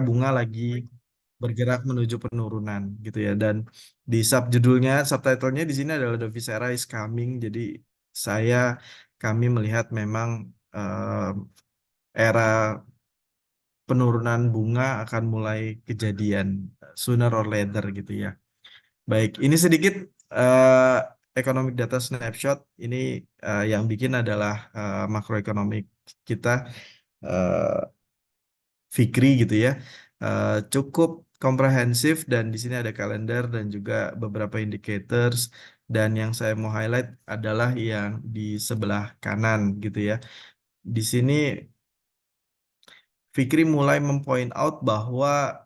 bunga lagi bergerak menuju penurunan gitu ya. Dan di subjudulnya, subtitlenya di sini adalah The Visera is coming. Jadi saya kami melihat memang era penurunan bunga akan mulai kejadian sooner or later gitu ya. Baik, ini sedikit eh, economic data snapshot. Ini yang bikin adalah makroekonomik kita. eh, Fikri gitu ya. Cukup komprehensif dan di sini ada kalender dan juga beberapa indicators, dan yang saya mau highlight adalah yang di sebelah kanan gitu ya. Di sini Fikri mulai mempoint out bahwa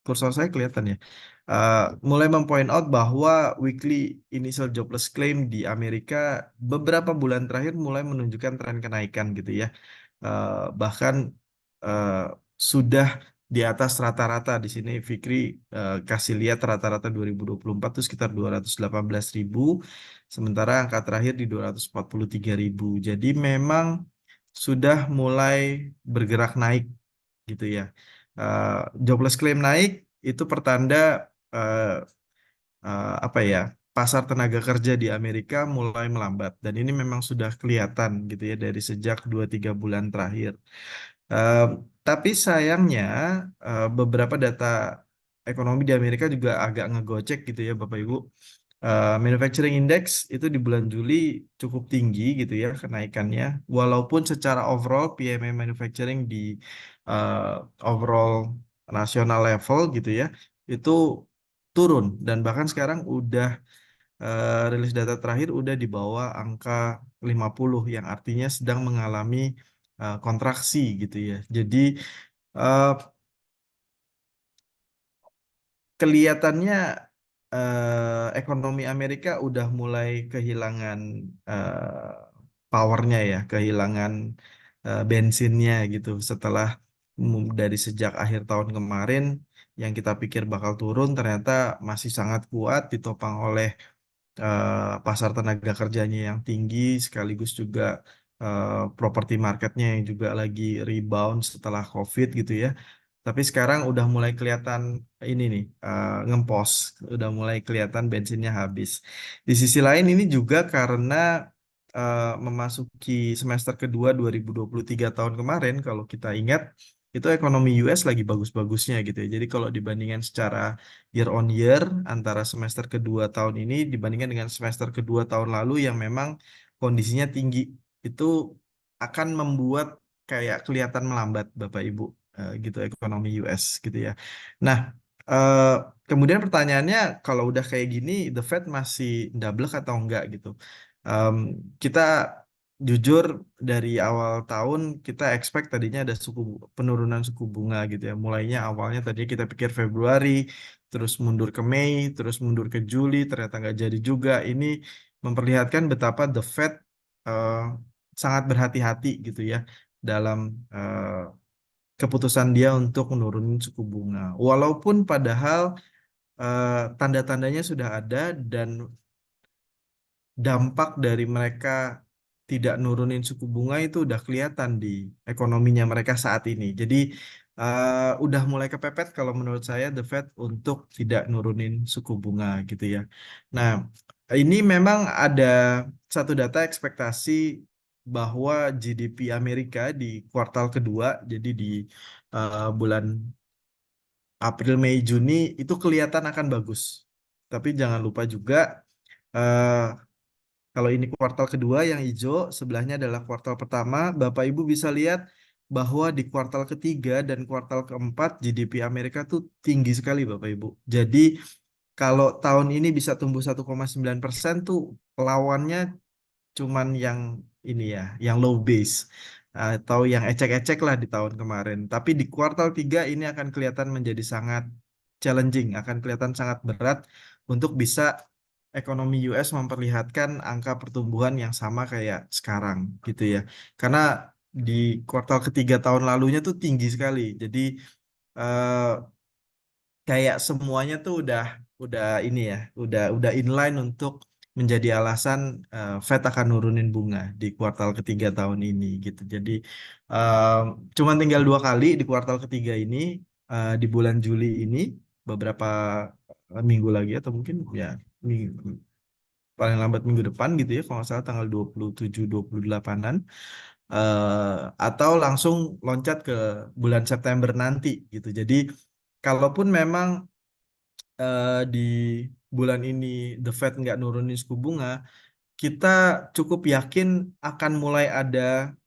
kursor saya kelihatan ya. Mulai mempoint out bahwa weekly initial jobless claim di Amerika beberapa bulan terakhir mulai menunjukkan tren kenaikan gitu ya. Bahkan eh, sudah di atas rata-rata. Di sini Fikri kasih lihat rata-rata 2024 itu sekitar 218.000, sementara angka terakhir di 243.000. Jadi memang sudah mulai bergerak naik gitu ya. Eh, Jobless claim naik itu pertanda eh, apa ya, pasar tenaga kerja di Amerika mulai melambat, dan ini memang sudah kelihatan gitu ya dari sejak 2-3 bulan terakhir. Eh, tapi sayangnya beberapa data ekonomi di Amerika juga agak ngegocek gitu ya Bapak Ibu. Manufacturing Index itu di bulan Juli cukup tinggi gitu ya kenaikannya, walaupun secara overall PMI Manufacturing di eh, overall nasional level gitu ya itu turun, dan bahkan sekarang udah rilis data terakhir udah di bawah angka 50, yang artinya sedang mengalami kontraksi gitu ya. Jadi eh, kelihatannya ekonomi Amerika udah mulai kehilangan powernya ya, kehilangan bensinnya gitu setelah dari sejak akhir tahun kemarin yang kita pikir bakal turun ternyata masih sangat kuat ditopang oleh pasar tenaga kerjanya yang tinggi, sekaligus juga properti marketnya yang juga lagi rebound setelah COVID gitu ya. Tapi sekarang udah mulai kelihatan ini nih, ngempos, udah mulai kelihatan bensinnya habis. Di sisi lain ini juga karena memasuki semester kedua 2023 tahun kemarin, kalau kita ingat, itu ekonomi US lagi bagus-bagusnya gitu ya. Jadi kalau dibandingkan secara year on year antara semester kedua tahun ini dibandingkan dengan semester kedua tahun lalu yang memang kondisinya tinggi, itu akan membuat kayak kelihatan melambat Bapak Ibu gitu ekonomi US gitu ya. Nah, eh, kemudian pertanyaannya, kalau udah kayak gini The Fed masih ndablek atau enggak gitu. Em, Kita jujur dari awal tahun kita expect tadinya ada penurunan suku bunga gitu ya. Mulainya awalnya tadinya kita pikir Februari, terus mundur ke Mei, terus mundur ke Juli, ternyata nggak jadi juga. Ini memperlihatkan betapa The Fed eh, sangat berhati-hati gitu ya dalam keputusan dia untuk menurunin suku bunga. Walaupun padahal tanda-tandanya sudah ada, dan dampak dari mereka tidak nurunin suku bunga itu udah kelihatan di ekonominya mereka saat ini. Jadi udah mulai kepepet kalau menurut saya The Fed untuk tidak nurunin suku bunga gitu ya. Nah, ini memang ada satu data ekspektasi bahwa GDP Amerika di kuartal kedua, jadi di bulan April, Mei, Juni itu kelihatan akan bagus. Tapi jangan lupa juga eh, kalau ini kuartal kedua yang hijau, sebelahnya adalah kuartal pertama. Bapak Ibu bisa lihat bahwa di kuartal ketiga dan kuartal keempat GDP Amerika tuh tinggi sekali Bapak Ibu. Jadi kalau tahun ini bisa tumbuh 1,9% tuh lawannya cuman yang ini ya, yang low base atau yang ecek-ecek lah di tahun kemarin. Tapi di kuartal 3 ini akan kelihatan menjadi sangat challenging, akan kelihatan sangat berat untuk bisa ekonomi US memperlihatkan angka pertumbuhan yang sama kayak sekarang gitu ya. Karena di kuartal ketiga tahun lalunya tuh tinggi sekali. Jadi eh, kayak semuanya tuh udah ini ya, udah inline untuk menjadi alasan Fed akan nurunin bunga di kuartal ketiga tahun ini gitu. Jadi eh, cuman tinggal 2 kali di kuartal ketiga ini, di bulan Juli ini, beberapa minggu lagi atau mungkin ya paling lambat minggu depan gitu ya, kalau nggak salah tanggal 27 28-an, atau langsung loncat ke bulan September nanti gitu. Jadi kalaupun memang di bulan ini The Fed nggak nurunin suku bunga, kita cukup yakin akan mulai ada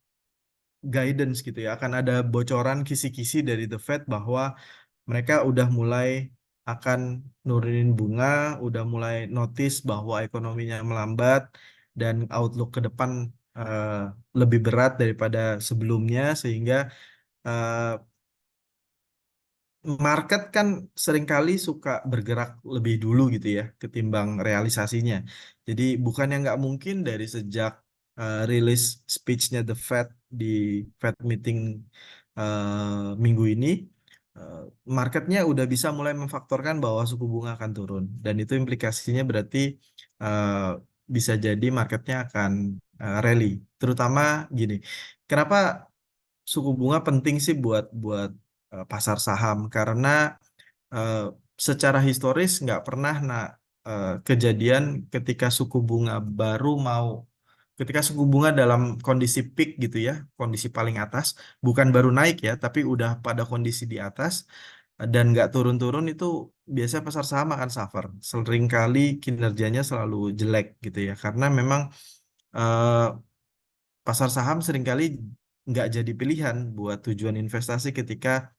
guidance gitu ya, akan ada bocoran kisi-kisi dari The Fed bahwa mereka udah mulai akan nurunin bunga, udah mulai notice bahwa ekonominya melambat dan outlook ke depan eh, lebih berat daripada sebelumnya, sehingga eh, market kan seringkali suka bergerak lebih dulu gitu ya ketimbang realisasinya. Jadi bukan yang nggak mungkin dari sejak rilis speechnya The Fed di Fed meeting minggu ini, eh, marketnya udah bisa mulai memfaktorkan bahwa suku bunga akan turun, dan itu implikasinya berarti eh, bisa jadi marketnya akan rally. Terutama gini, kenapa suku bunga penting sih buat buat pasar saham? Karena eh, secara historis nggak pernah kejadian ketika suku bunga baru mau ketika suku bunga dalam kondisi peak gitu ya, kondisi paling atas, bukan baru naik ya, tapi udah pada kondisi di atas dan nggak turun-turun, itu biasanya pasar saham akan suffer. Seringkali kinerjanya selalu jelek gitu ya, karena memang eh, pasar saham seringkali nggak jadi pilihan buat tujuan investasi ketika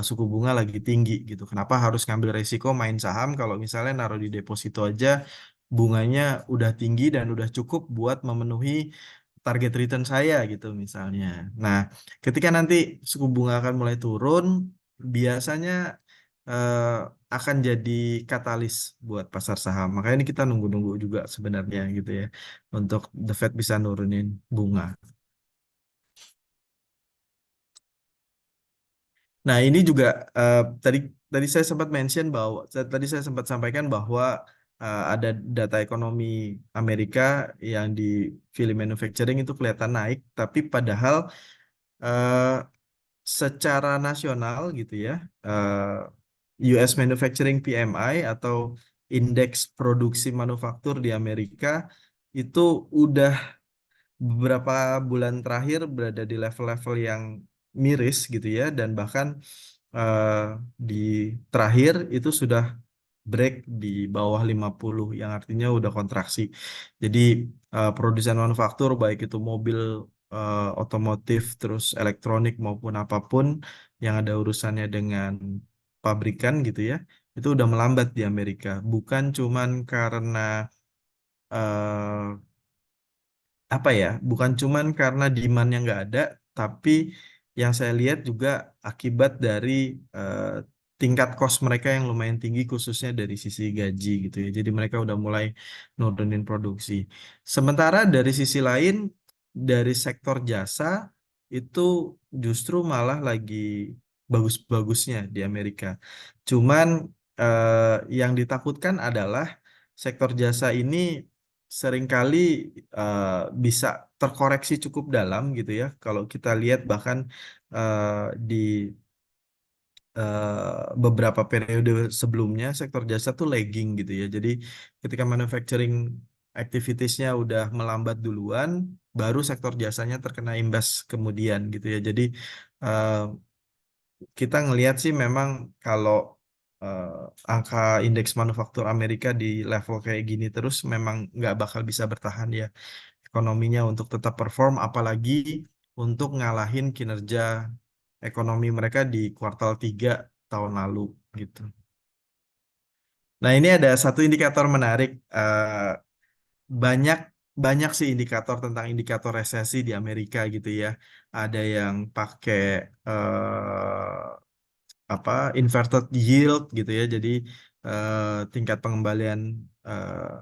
suku bunga lagi tinggi gitu. Kenapa harus ngambil resiko main saham kalau misalnya naruh di deposito aja bunganya udah tinggi dan udah cukup buat memenuhi target return saya gitu misalnya. Nah, ketika nanti suku bunga akan mulai turun, biasanya eh, akan jadi katalis buat pasar saham. Makanya ini kita nunggu-nunggu juga sebenarnya gitu ya, untuk The Fed bisa nurunin bunga. Nah, ini juga tadi tadi saya sempat mention bahwa tadi saya sempat sampaikan bahwa ada data ekonomi Amerika yang di film manufacturing itu kelihatan naik, tapi padahal eh, secara nasional gitu ya, US Manufacturing PMI atau indeks produksi manufaktur di Amerika itu udah beberapa bulan terakhir berada di level-level yang miris gitu ya, dan bahkan eh, di terakhir itu sudah break di bawah 50, yang artinya udah kontraksi. Jadi produsen manufaktur baik itu mobil, otomotif, terus elektronik maupun apapun yang ada urusannya dengan pabrikan gitu ya, itu udah melambat di Amerika. Bukan cuman karena eh, apa ya, bukan cuman karena demand yang nggak ada, tapi yang saya lihat juga akibat dari eh, tingkat cost mereka yang lumayan tinggi, khususnya dari sisi gaji gitu ya. Jadi mereka udah mulai nurunin produksi. Sementara dari sisi lain, dari sektor jasa itu justru malah lagi bagus-bagusnya di Amerika. Cuman yang ditakutkan adalah sektor jasa ini seringkali eh, bisa terkoreksi cukup dalam gitu ya. Kalau kita lihat bahkan di beberapa periode sebelumnya sektor jasa tuh lagging gitu ya. Jadi ketika manufacturing activitiesnya udah melambat duluan, baru sektor jasanya terkena imbas kemudian gitu ya. Jadi eh, kita ngelihat sih memang kalau eh, angka indeks manufaktur Amerika di level kayak gini terus memang nggak bakal bisa bertahan ya ekonominya untuk tetap perform, apalagi untuk ngalahin kinerja ekonomi mereka di kuartal 3 tahun lalu gitu. Nah, ini ada satu indikator menarik. Banyak banyak sih indikator tentang indikator resesi di Amerika gitu ya. Ada yang pakai apa inverted yield gitu ya. Jadi tingkat pengembalian eh,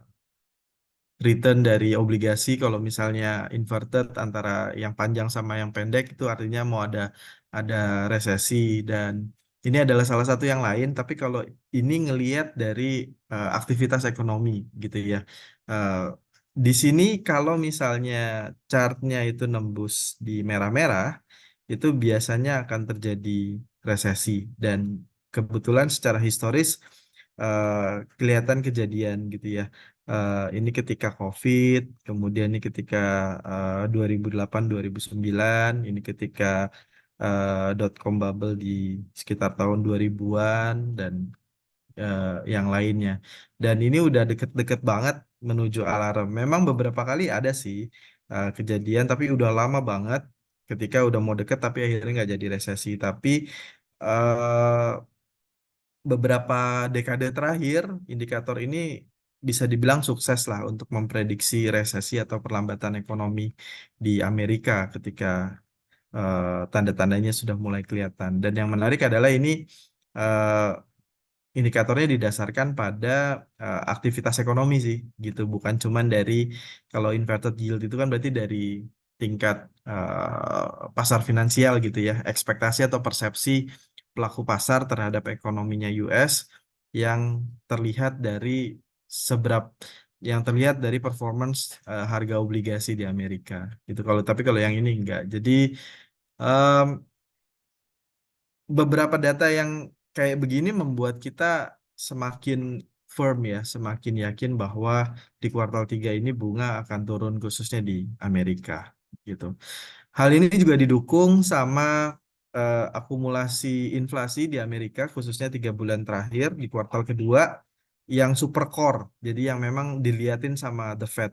return dari obligasi kalau misalnya inverted antara yang panjang sama yang pendek, itu artinya mau ada resesi. Dan Ini adalah salah satu yang lain, tapi kalau ini ngelihat dari aktivitas ekonomi gitu ya. Eh, di sini kalau misalnya chartnya itu nembus di merah-merah, itu biasanya akan terjadi resesi. Dan kebetulan secara historis eh, kelihatan kejadian gitu ya. Ini ketika COVID, kemudian ini ketika 2008-2009, ini ketika dot com bubble di sekitar tahun 2000-an dan yang lainnya. Dan ini udah deket-deket banget menuju alarm. Memang beberapa kali ada sih kejadian, tapi udah lama banget ketika udah mau deket tapi akhirnya nggak jadi resesi. Tapi eh, beberapa dekade terakhir indikator ini bisa dibilang sukses lah untuk memprediksi resesi atau perlambatan ekonomi di Amerika ketika tanda-tandanya sudah mulai kelihatan. Dan yang menarik adalah ini eh, indikatornya didasarkan pada aktivitas ekonomi sih, gitu. Bukan cuman dari kalau inverted yield itu kan berarti dari tingkat pasar finansial gitu ya, ekspektasi atau persepsi pelaku pasar terhadap ekonominya US yang terlihat dari seberap yang terlihat dari performance harga obligasi di Amerika gitu. Tapi kalau yang ini enggak. Jadi em, beberapa data yang kayak begini membuat kita semakin firm ya, semakin yakin bahwa di kuartal 3 ini bunga akan turun khususnya di Amerika gitu. Hal ini juga didukung sama akumulasi inflasi di Amerika khususnya 3 bulan terakhir di kuartal kedua yang super core, jadi yang memang diliatin sama The Fed.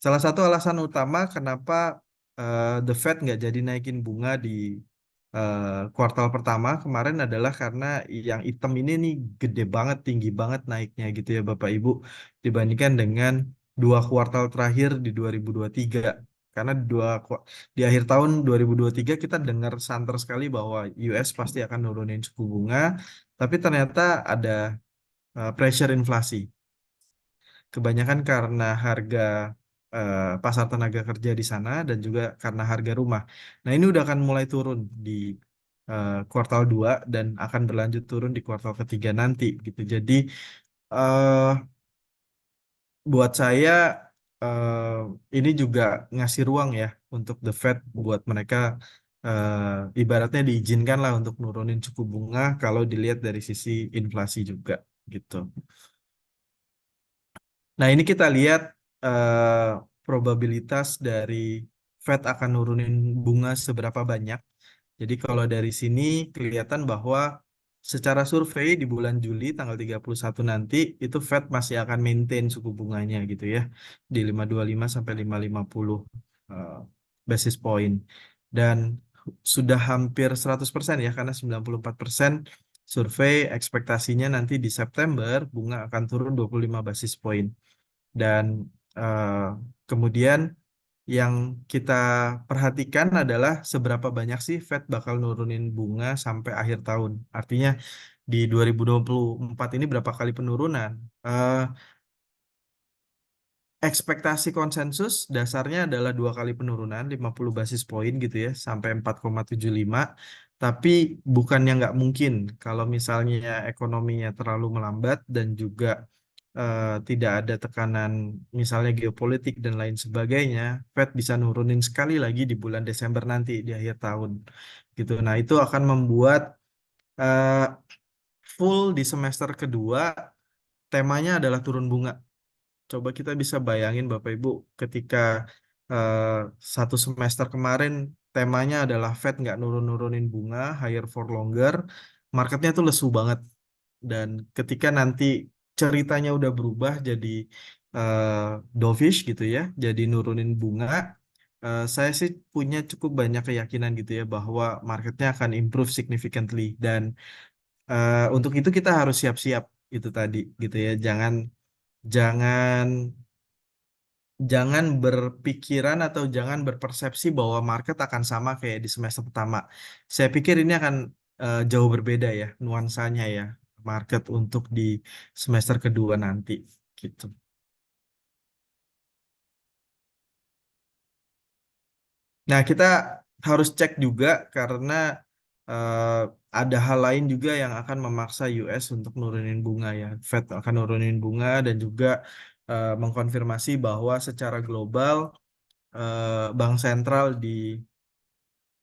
Salah satu alasan utama kenapa The Fed nggak jadi naikin bunga di kuartal pertama kemarin adalah karena yang hitam ini nih gede banget, tinggi banget naiknya gitu ya Bapak Ibu, dibandingkan dengan 2 kuartal terakhir di 2023. Karena di akhir tahun 2023 kita dengar santer sekali bahwa US pasti akan nurunin suku bunga, tapi ternyata ada pressure inflasi. Kebanyakan karena harga pasar tenaga kerja di sana dan juga karena harga rumah. Nah, ini udah akan mulai turun di kuartal 2 dan akan berlanjut turun di kuartal ketiga nanti gitu. Jadi eh, buat saya ini juga ngasih ruang ya untuk The Fed buat mereka ibaratnya diizinkan lah untuk nurunin suku bunga kalau dilihat dari sisi inflasi juga gitu. Nah, ini kita lihat eh, probabilitas dari Fed akan nurunin bunga seberapa banyak. Jadi kalau dari sini kelihatan bahwa secara survei di bulan Juli tanggal 31 nanti itu Fed masih akan maintain suku bunganya gitu ya di 525 sampai 550 eh, basis point. Dan sudah hampir 100% ya karena 94% survei ekspektasinya nanti di September bunga akan turun 25 basis point. Dan eh, kemudian yang kita perhatikan adalah seberapa banyak sih Fed bakal nurunin bunga sampai akhir tahun. Artinya di 2024 ini berapa kali penurunan? Eh, Ekspektasi konsensus dasarnya adalah 2 kali penurunan 50 basis point gitu ya sampai 4,75. Tapi bukannya nggak mungkin kalau misalnya ekonominya terlalu melambat dan juga tidak ada tekanan misalnya geopolitik dan lain sebagainya, Fed bisa nurunin sekali lagi di bulan Desember nanti di akhir tahun gitu. Nah, itu akan membuat eh, full di semester kedua temanya adalah turun bunga. Coba kita bisa bayangin Bapak Ibu ketika eh, satu semester kemarin temanya adalah Fed nggak nurun-nurunin bunga, higher for longer, marketnya tuh lesu banget. Dan ketika nanti ceritanya udah berubah jadi eh, dovish gitu ya, jadi nurunin bunga, saya sih punya cukup banyak keyakinan gitu ya bahwa marketnya akan improve significantly. Dan untuk itu kita harus siap-siap itu tadi gitu ya. Jangan jangan jangan berpikiran atau jangan berpersepsi bahwa market akan sama kayak di semester pertama. Saya pikir ini akan jauh berbeda ya nuansanya ya market untuk di semester kedua nanti gitu. Nah, kita harus cek juga karena eh, ada hal lain juga yang akan memaksa US untuk nurunin bunga ya. Fed akan nurunin bunga dan juga mengkonfirmasi bahwa secara global bank sentral di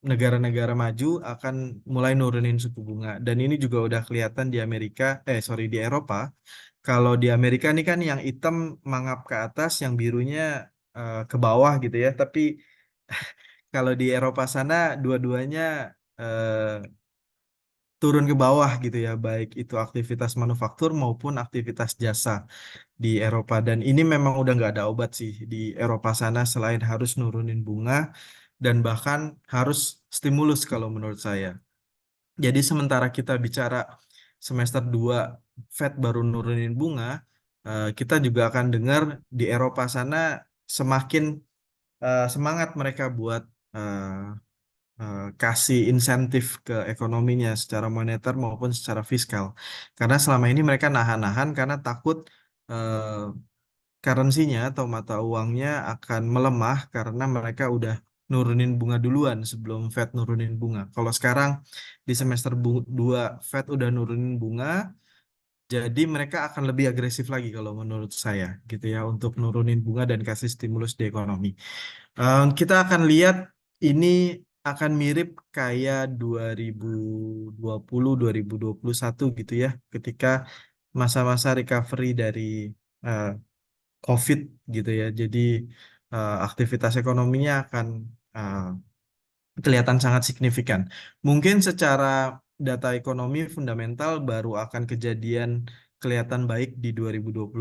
negara-negara maju akan mulai nurunin suku bunga. Dan ini juga udah kelihatan di Amerika, sorry di Eropa. Kalau di Amerika ini kan yang hitam mangap ke atas, yang birunya ke bawah gitu ya. Tapi kalau di Eropa sana dua-duanya eh, turun ke bawah gitu ya, baik itu aktivitas manufaktur maupun aktivitas jasa di Eropa. Dan ini memang udah nggak ada obat sih di Eropa sana selain harus nurunin bunga dan bahkan harus stimulus kalau menurut saya. Jadi sementara kita bicara semester 2 Fed baru nurunin bunga, kita juga akan dengar di Eropa sana semakin semangat mereka buat kasih insentif ke ekonominya secara moneter maupun secara fiskal. Karena selama ini mereka nahan-nahan karena takut eh, currency-nya atau mata uangnya akan melemah karena mereka udah nurunin bunga duluan sebelum Fed nurunin bunga. Kalau sekarang di semester 2 Fed udah nurunin bunga, jadi mereka akan lebih agresif lagi kalau menurut saya gitu ya untuk nurunin bunga dan kasih stimulus di ekonomi. Kita akan lihat ini akan mirip kayak 2020 2021 gitu ya ketika masa-masa recovery dari eh, COVID gitu ya. Jadi aktivitas ekonominya akan eh, kelihatan sangat signifikan. Mungkin secara data ekonomi fundamental baru akan kejadian kelihatan baik di 2025,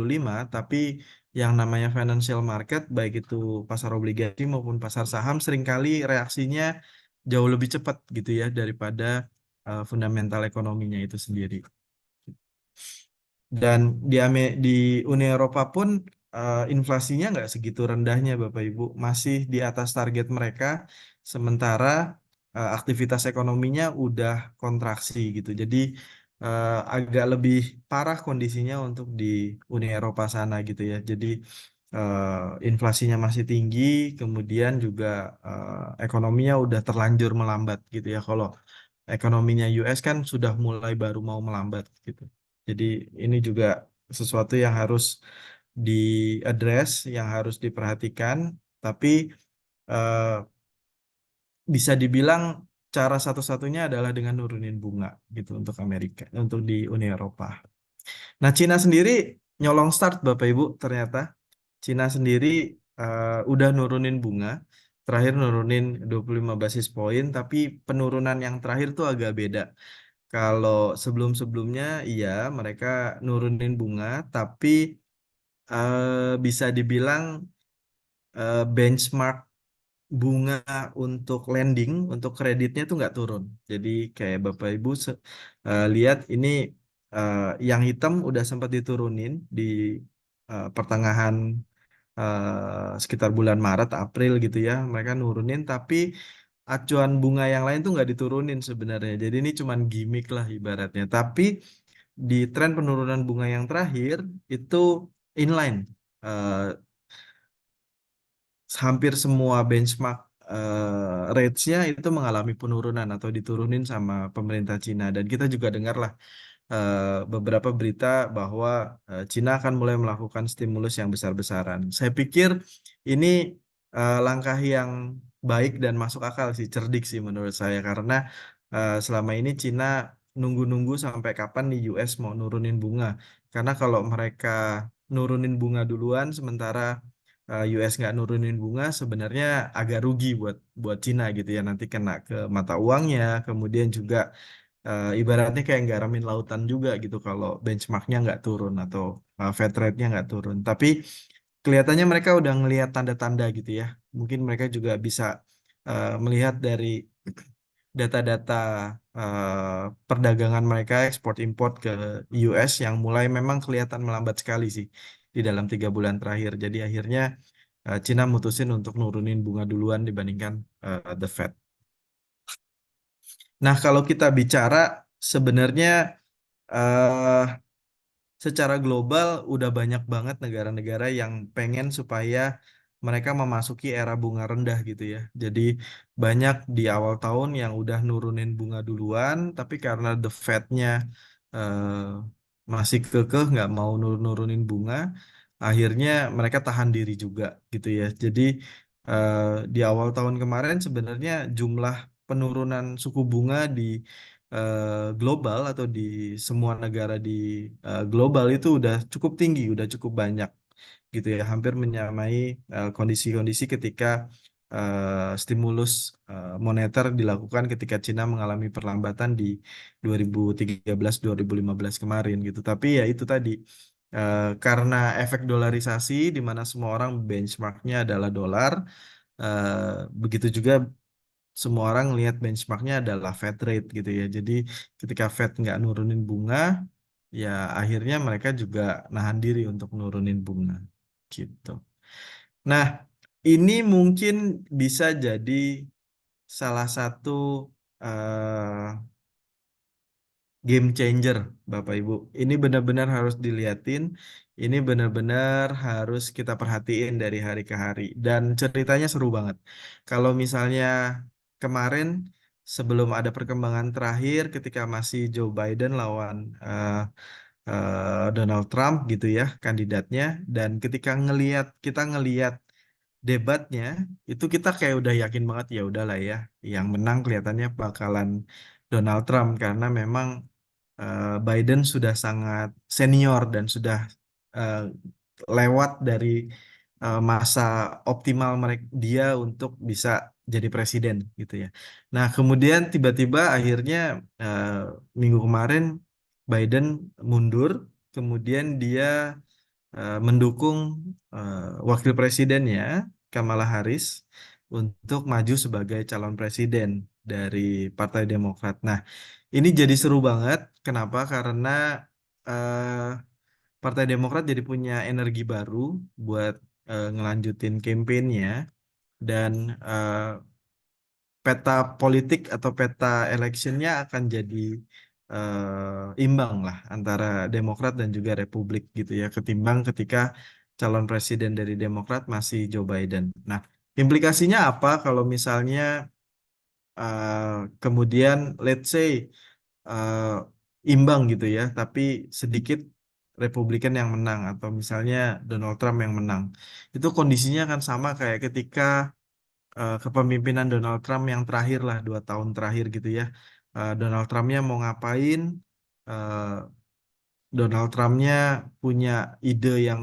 tapi yang namanya financial market, baik itu pasar obligasi maupun pasar saham, seringkali reaksinya jauh lebih cepat gitu ya daripada fundamental ekonominya itu sendiri. Dan di Uni Eropa pun inflasinya nggak segitu rendahnya Bapak Ibu, masih di atas target mereka, sementara aktivitas ekonominya udah kontraksi gitu. Jadi agak lebih parah kondisinya untuk di Uni Eropa sana gitu ya. Jadi inflasinya masih tinggi, kemudian juga ekonominya udah terlanjur melambat gitu ya. Kalau ekonominya US kan sudah mulai baru mau melambat gitu. Jadi ini juga sesuatu yang harus diadres, yang harus diperhatikan, tapi eh, bisa dibilang cara satu-satunya adalah dengan nurunin bunga gitu untuk Amerika, untuk di Uni Eropa. Nah, Cina sendiri nyolong start Bapak Ibu ternyata. Cina sendiri udah nurunin bunga, terakhir nurunin 25 basis poin, tapi penurunan yang terakhir tuh agak beda. Kalau sebelum-sebelumnya, iya mereka nurunin bunga, tapi bisa dibilang benchmark bunga untuk lending, untuk kreditnya tuh nggak turun. Jadi kayak Bapak Ibu lihat ini eh, yang hitam udah sempat diturunin di pertengahan sekitar bulan Maret, April gitu ya. Mereka nurunin, tapi acuan bunga yang lain tuh nggak diturunin sebenarnya. Jadi ini cuman gimmick lah ibaratnya. Tapi di tren penurunan bunga yang terakhir itu inline. Eh, Hampir semua benchmark rates-nya itu mengalami penurunan atau diturunin sama pemerintah Cina. Dan kita juga dengar lah beberapa berita bahwa Cina akan mulai melakukan stimulus yang besar-besaran. Saya pikir ini langkah yang baik dan masuk akal sih, cerdik sih menurut saya karena selama ini Cina nunggu-nunggu sampai kapan nih US mau nurunin bunga. Karena kalau mereka nurunin bunga duluan sementara US nggak nurunin bunga sebenarnya agak rugi buat buat Cina gitu ya, nanti kena ke mata uangnya, kemudian juga ibaratnya kayak garamin lautan juga gitu kalau benchmarknya nggak turun atau Fed rate-nya nggak turun. Tapi kelihatannya mereka udah ngelihat tanda-tanda gitu ya. Mungkin mereka juga bisa melihat dari data-data perdagangan mereka ekspor import ke US yang mulai memang kelihatan melambat sekali sih di dalam 3 bulan terakhir. Jadi akhirnya Cina mutusin untuk nurunin bunga duluan dibandingkan the Fed. Nah, kalau kita bicara sebenarnya eh secara global udah banyak banget negara-negara yang pengen supaya mereka memasuki era bunga rendah gitu ya. Jadi banyak di awal tahun yang udah nurunin bunga duluan, tapi karena the Fed-nya eh, masih kekeh nggak mau nurunin bunga, akhirnya mereka tahan diri juga gitu ya. Jadi eh, di awal tahun kemarin sebenarnya jumlah penurunan suku bunga di global atau di semua negara di global itu udah cukup tinggi, udah cukup banyak gitu ya, hampir menyamai kondisi-kondisi ketika stimulus moneter dilakukan ketika Cina mengalami perlambatan di 2013-2015 kemarin gitu. Tapi ya itu tadi karena efek dolarisasi di mana semua orang benchmarknya adalah dolar, begitu juga semua orang lihat benchmarknya adalah Fed rate gitu ya. Jadi ketika Fed nggak nurunin bunga, ya akhirnya mereka juga nahan diri untuk nurunin bunga gitu. Nah, ini mungkin bisa jadi salah satu eh, game changer, Bapak Ibu. Ini benar-benar harus dilihatin, ini benar-benar harus kita perhatiin dari hari ke hari. Dan ceritanya seru banget. Kalau misalnya kemarin sebelum ada perkembangan terakhir ketika masih Joe Biden lawan Donald Trump gitu ya kandidatnya, dan ketika kita ngeliat debatnya itu kita kayak udah yakin banget ya udahlah ya yang menang kelihatannya bakalan Donald Trump karena memang Biden sudah sangat senior dan sudah eh, lewat dari masa optimal mereka dia untuk bisa jadi presiden gitu ya. Nah, kemudian tiba-tiba akhirnya eh, minggu kemarin Biden mundur, kemudian dia mendukung wakil presidennya Kamala Harris untuk maju sebagai calon presiden dari Partai Demokrat. Nah, ini jadi seru banget. Kenapa? Karena eh, Partai Demokrat jadi punya energi baru buat ngelanjutin kampanyenya dan eh, peta politik atau peta electionnya akan jadi imbang lah antara Demokrat dan juga Republik gitu ya, ketimbang ketika calon presiden dari Demokrat masih Joe Biden. Nah, implikasinya apa kalau misalnya eh, kemudian let's say eh, imbang gitu ya, tapi sedikit Republikan yang menang atau misalnya Donald Trump yang menang. Itu kondisinya akan sama kayak ketika kepemimpinan Donald Trump yang terakhir lah 2 tahun terakhir gitu ya. Donald Trumpnya mau ngapain? eh, Donald Trumpnya punya ide yang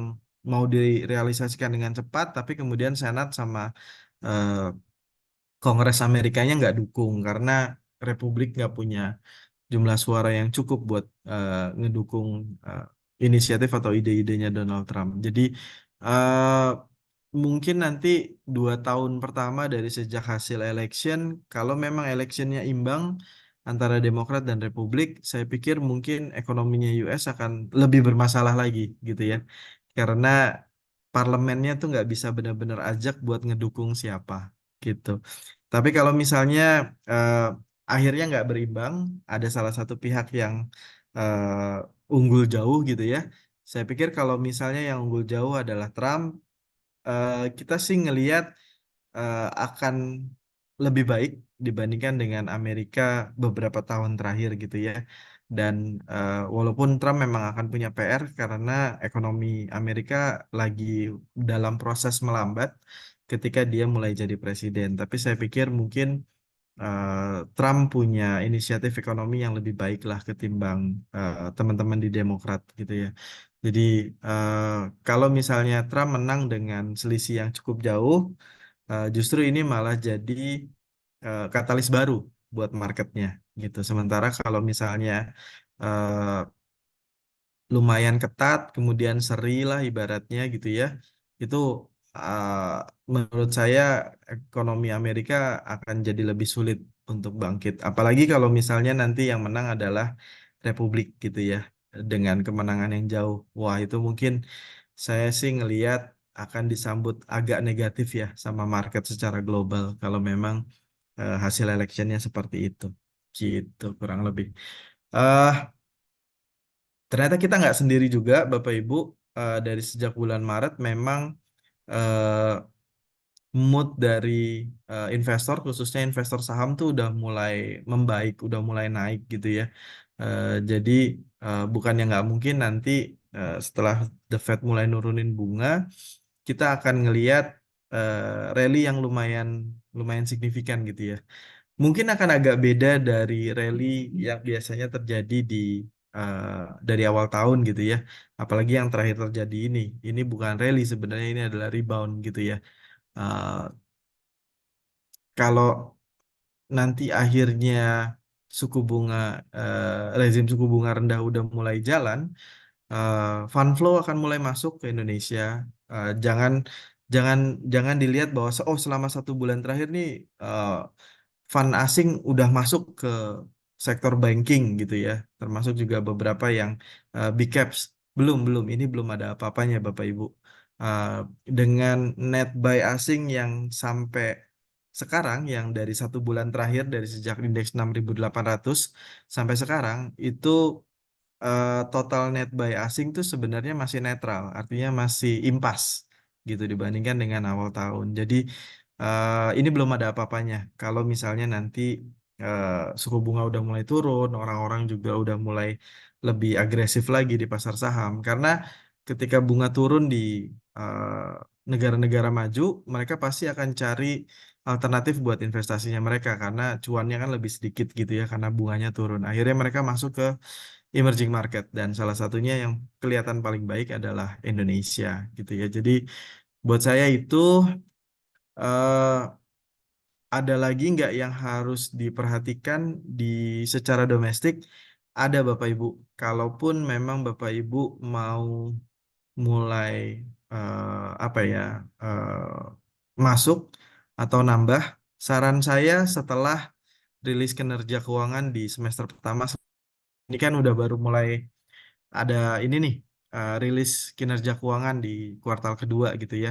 mau direalisasikan dengan cepat, tapi kemudian Senat sama eh, Kongres Amerikanya nggak dukung karena Republik nggak punya jumlah suara yang cukup buat ngedukung eh, inisiatif atau ide-idenya Donald Trump. Jadi eh, mungkin nanti 2 tahun pertama dari sejak hasil election, kalau memang electionnya imbang antara Demokrat dan Republik, saya pikir mungkin ekonominya US akan lebih bermasalah lagi gitu ya, karena parlemennya tuh nggak bisa benar-benar ajak buat ngedukung siapa gitu. Tapi kalau misalnya eh, akhirnya nggak berimbang, ada salah satu pihak yang unggul jauh gitu ya. Saya pikir kalau misalnya yang unggul jauh adalah Trump, kita sih ngelihat akan lebih baik dibandingkan dengan Amerika beberapa tahun terakhir gitu ya. Dan walaupun Trump memang akan punya PR karena ekonomi Amerika lagi dalam proses melambat ketika dia mulai jadi presiden. Tapi saya pikir mungkin Trump punya inisiatif ekonomi yang lebih baik lah ketimbang teman-teman di Demokrat gitu ya. Jadi eh, kalau misalnya Trump menang dengan selisih yang cukup jauh, justru ini malah jadi katalis baru buat marketnya gitu. Sementara kalau misalnya eh, lumayan ketat, kemudian seri lah ibaratnya gitu ya. Itu menurut saya ekonomi Amerika akan jadi lebih sulit untuk bangkit. Apalagi kalau misalnya nanti yang menang adalah Republik gitu ya, dengan kemenangan yang jauh. Wah, itu mungkin saya sih ngelihat akan disambut agak negatif ya sama market secara global kalau memang hasil electionnya seperti itu. Gitu kurang lebih. Eh Ternyata kita nggak sendiri juga, Bapak Ibu. Dari sejak bulan Maret memang mood dari investor, khususnya investor saham tuh udah mulai membaik, udah mulai naik gitu ya. Jadi bukannya nggak mungkin nanti setelah The Fed mulai nurunin bunga, kita akan ngelihat rally yang lumayan lumayan signifikan gitu ya. Mungkin akan agak beda dari rally yang biasanya terjadi eh, dari awal tahun gitu ya. Apalagi yang terakhir terjadi ini. Ini bukan rally sebenarnya, ini adalah rebound gitu ya. Eh, Kalau nanti akhirnya suku bunga rezim suku bunga rendah udah mulai jalan, eh, fund flow akan mulai masuk ke Indonesia. Jangan jangan jangan dilihat bahwa selama 1 bulan terakhir nih eh, fund asing udah masuk ke sektor banking gitu ya, termasuk juga beberapa yang big caps. Belum belum ini belum ada apa-apanya Bapak Ibu. Eh, dengan net buy asing yang sampai sekarang, yang dari 1 bulan terakhir dari sejak indeks 6.800 sampai sekarang itu total net buy asing tuh sebenarnya masih netral, artinya masih impas gitu dibandingkan dengan awal tahun. Jadi ini belum ada apa-apanya. Kalau misalnya nanti eh, suku bunga udah mulai turun, orang-orang juga udah mulai lebih agresif lagi di pasar saham. Karena ketika bunga turun di negara-negara maju, mereka pasti akan cari alternatif buat investasinya mereka karena cuannya kan lebih sedikit gitu ya karena bunganya turun. Akhirnya mereka masuk ke emerging market dan salah satunya yang kelihatan paling baik adalah Indonesia gitu ya. Jadi buat saya itu eh, ada lagi nggak yang harus diperhatikan di secara domestik? Ada Bapak Ibu. Kalaupun memang Bapak Ibu mau mulai apa ya masuk atau nambah, saran saya setelah rilis kinerja keuangan di semester pertama, ini kan udah baru mulai ada ini nih rilis kinerja keuangan di kuartal kedua gitu ya.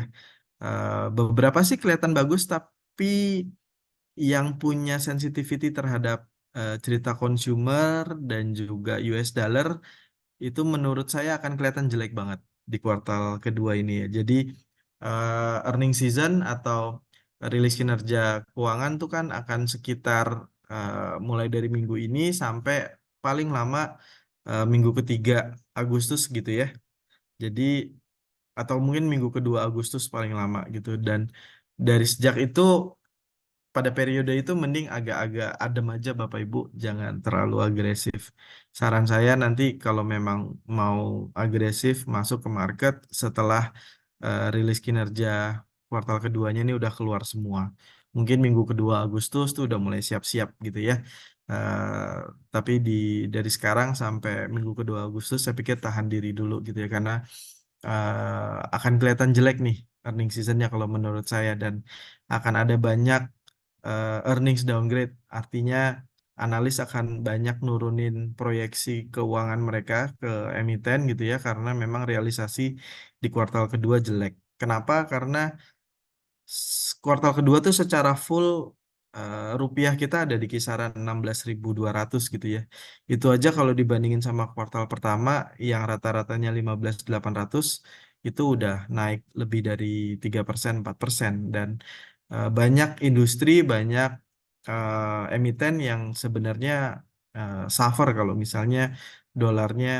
Beberapa sih kelihatan bagus, tapi yang punya sensitivity terhadap cerita consumer dan juga US dollar itu menurut saya akan kelihatan jelek banget di kuartal kedua ini ya. Jadi earning season atau rilis kinerja keuangan tuh kan akan sekitar mulai dari minggu ini sampai paling lama minggu ketiga Agustus gitu ya. Jadi atau mungkin minggu kedua Agustus paling lama gitu. Dan dari sejak itu pada periode itu mending agak-agak adem aja Bapak Ibu, jangan terlalu agresif. Saran saya nanti kalau memang mau agresif masuk ke market setelah rilis kinerja kuartal keduanya ini udah keluar semua. Mungkin minggu kedua Agustus tuh udah mulai siap-siap gitu ya. Eh, tapi dari sekarang sampai minggu kedua Agustus saya pikir tahan diri dulu gitu ya karena akan kelihatan jelek nih earning seasonnya kalau menurut saya dan akan ada banyak earnings downgrade. Artinya analis akan banyak nurunin proyeksi keuangan mereka ke emiten gitu ya karena memang realisasi di kuartal kedua jelek. Kenapa? Karena kuartal kedua tuh secara full rupiah kita ada di kisaran 16.200 gitu ya. Itu aja kalau dibandingin sama kuartal pertama yang rata-ratanya 15.800 itu udah naik lebih dari 3% 4% dan banyak industri, banyak emiten yang sebenarnya suffer kalau misalnya dolarnya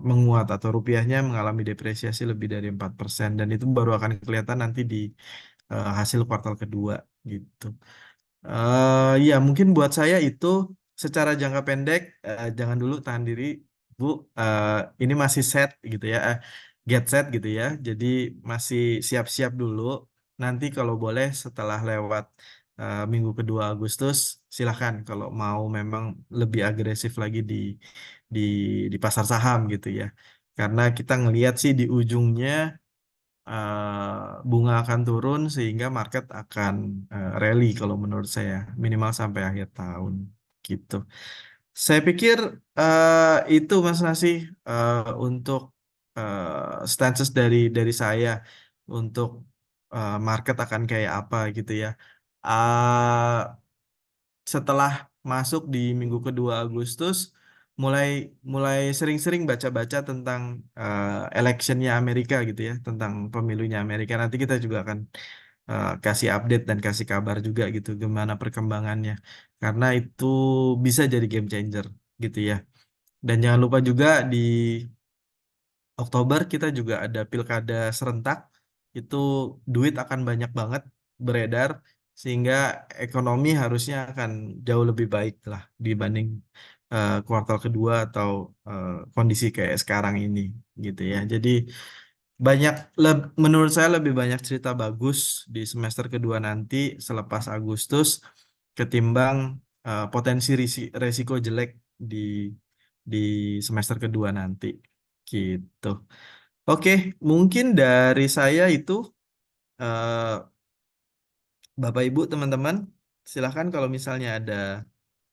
menguat atau rupiahnya mengalami depresiasi lebih dari 4% dan itu baru akan kelihatan nanti di hasil kuartal kedua gitu. Ya mungkin buat saya itu secara jangka pendek jangan dulu tahan diri Bu. Eh, ini masih set gitu ya, get set gitu ya. Jadi masih siap-siap dulu. Nanti kalau boleh setelah lewat minggu kedua Agustus silahkan kalau mau memang lebih agresif lagi di pasar saham gitu ya. Karena kita ngelihat sih di ujungnya bunga akan turun sehingga market akan rally kalau menurut saya minimal sampai akhir tahun gitu. Saya pikir itu Mas Nasi untuk stances dari saya untuk market akan kayak apa gitu ya. Ah, Setelah masuk di minggu kedua Agustus mulai mulai sering-sering baca-baca tentang electionnya Amerika gitu ya, tentang pemilunya Amerika. Nanti kita juga akan kasih update dan kasih kabar juga gitu gimana perkembangannya. Karena itu bisa jadi game changer gitu ya. Dan jangan lupa juga di Oktober kita juga ada pilkada serentak, itu duit akan banyak banget beredar, sehingga ekonomi harusnya akan jauh lebih baik lah dibanding kuartal kedua atau kondisi kayak sekarang ini gitu ya. Jadi menurut saya lebih banyak cerita bagus di semester kedua nanti selepas Agustus ketimbang resiko jelek di di semester kedua nanti gitu. Oke, mungkin dari saya itu eh, Bapak Ibu teman-teman silahkan kalau misalnya ada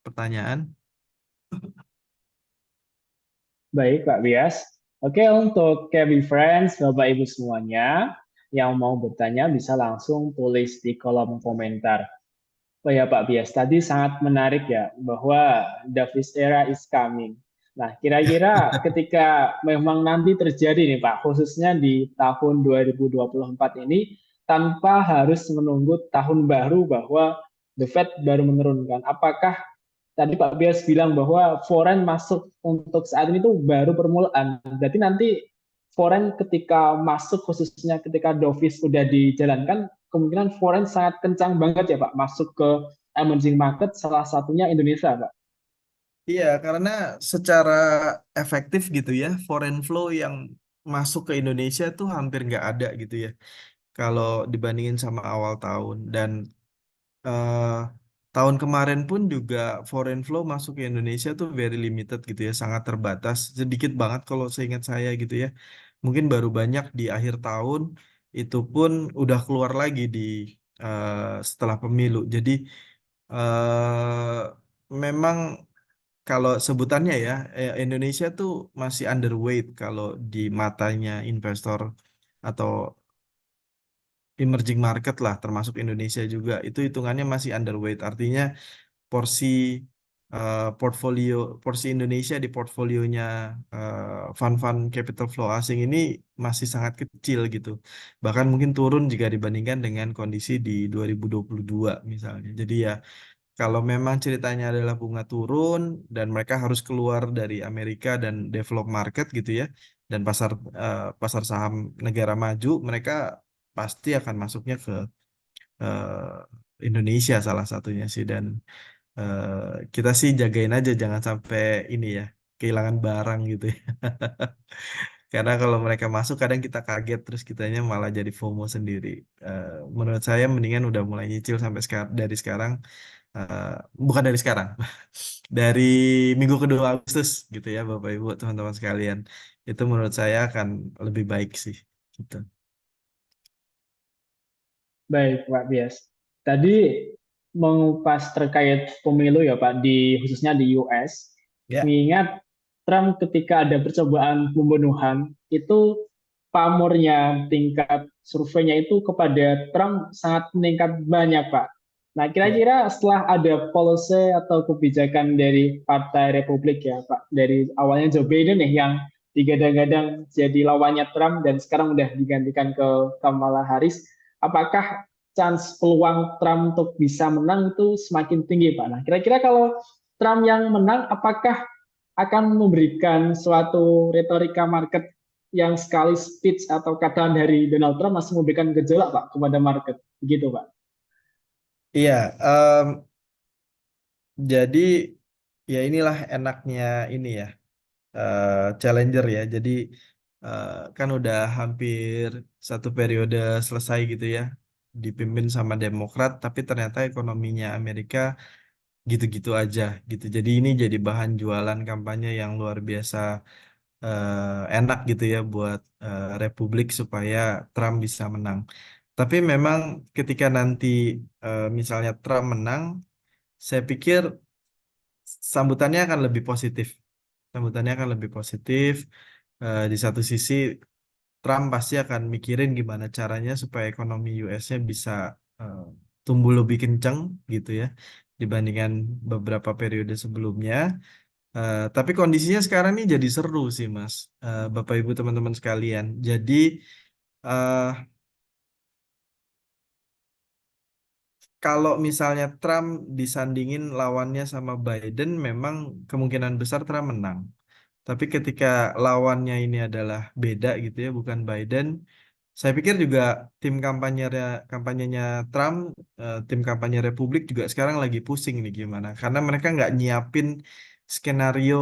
pertanyaan. Baik, Pak Bias. Oke, untuk KB Friends, Bapak Ibu semuanya, yang mau bertanya bisa langsung tulis di kolom komentar. Oh ya Pak Bias, tadi sangat menarik ya bahwa Davis era is coming. Nah, kira-kira ketika memang nanti terjadi nih Pak, khususnya di tahun 2024 ini, tanpa harus menunggu tahun baru bahwa The Fed baru menurunkan. Apakah tadi Pak Bias bilang bahwa foreign masuk untuk saat ini tuh baru permulaan. Berarti nanti foreign ketika masuk khususnya ketika Dovish udah dijalankan, kemungkinan foreign sangat kencang banget ya Pak masuk ke emerging market, salah satunya Indonesia Pak. Iya, karena secara efektif gitu ya, foreign flow yang masuk ke Indonesia tuh hampir nggak ada gitu ya. Kalau dibandingin sama awal tahun. Dan eh, tahun kemarin pun juga foreign flow masuk ke Indonesia tuh very limited gitu ya, sangat terbatas, sedikit banget kalau seingat saya gitu ya. Mungkin baru banyak di akhir tahun, itu pun udah keluar lagi di setelah pemilu. Jadi eh, memang kalau sebutannya ya, Indonesia tuh masih underweight kalau di matanya investor atau emerging market lah, termasuk Indonesia juga. Itu hitungannya masih underweight. Artinya porsi portfolio porsi Indonesia di portfolionya fund-fund capital flow asing ini masih sangat kecil gitu. Bahkan mungkin turun jika dibandingkan dengan kondisi di 2022 misalnya. Jadi ya kalau memang ceritanya adalah bunga turun dan mereka harus keluar dari Amerika dan develop market gitu ya, dan pasar saham negara maju, mereka pasti akan masuknya ke Indonesia salah satunya sih. Dan kita sih jagain aja jangan sampai ini ya kehilangan barang gitu ya. Karena kalau mereka masuk kadang kita kaget terus kitanya malah jadi FOMO sendiri. Eh, Menurut saya mendingan udah mulai nyicil sampai sekarang dari sekarang, eh, bukan dari sekarang, dari minggu kedua Agustus gitu ya Bapak Ibu teman-teman sekalian. Itu menurut saya akan lebih baik sih gitu. Baik, Pak Bias. Tadi mengupas terkait pemilu ya Pak, khususnya di US, Ya. mengingat Trump ketika ada percobaan pembunuhan, itu pamornya, tingkat surveinya itu kepada Trump sangat meningkat banyak Pak. Nah, Ya. kira-kira setelah ada policy atau kebijakan dari Partai Republik ya Pak, dari awalnya Joe Biden nih yang digadang-gadang jadi lawannya Trump dan sekarang udah digantikan ke Kamala Harris, apakah chance peluang Trump untuk bisa menang itu semakin tinggi, Pak. Nah, kira-kira kalau Trump yang menang, apakah akan memberikan suatu retorika market yang sekali speech atau kata dari Donald Trump masih memberikan gejolak, Pak, kepada market? Begitu, Pak. Iya, jadi ya inilah enaknya ini ya, challenger ya. Jadi eh, kan udah hampir satu periode selesai gitu ya, dipimpin sama Demokrat, tapi ternyata ekonominya Amerika gitu-gitu aja gitu. Jadi ini jadi bahan jualan kampanye yang luar biasa enak gitu ya buat Republik supaya Trump bisa menang. Tapi memang ketika nanti misalnya Trump menang, saya pikir sambutannya akan lebih positif. Sambutannya akan lebih positif. Di satu sisi, Trump pasti akan mikirin gimana caranya supaya ekonomi US-nya bisa eh, tumbuh lebih kencang gitu ya dibandingkan beberapa periode sebelumnya. Tapi kondisinya sekarang ini jadi seru sih, Mas. Bapak Ibu teman-teman sekalian. Jadi eh, kalau misalnya Trump disandingin lawannya sama Biden, memang kemungkinan besar Trump menang. Tapi ketika lawannya ini adalah beda gitu ya, bukan Biden, saya pikir juga tim kampanyenya Trump, tim kampanye Republik juga sekarang lagi pusing nih gimana, karena mereka nggak nyiapin skenario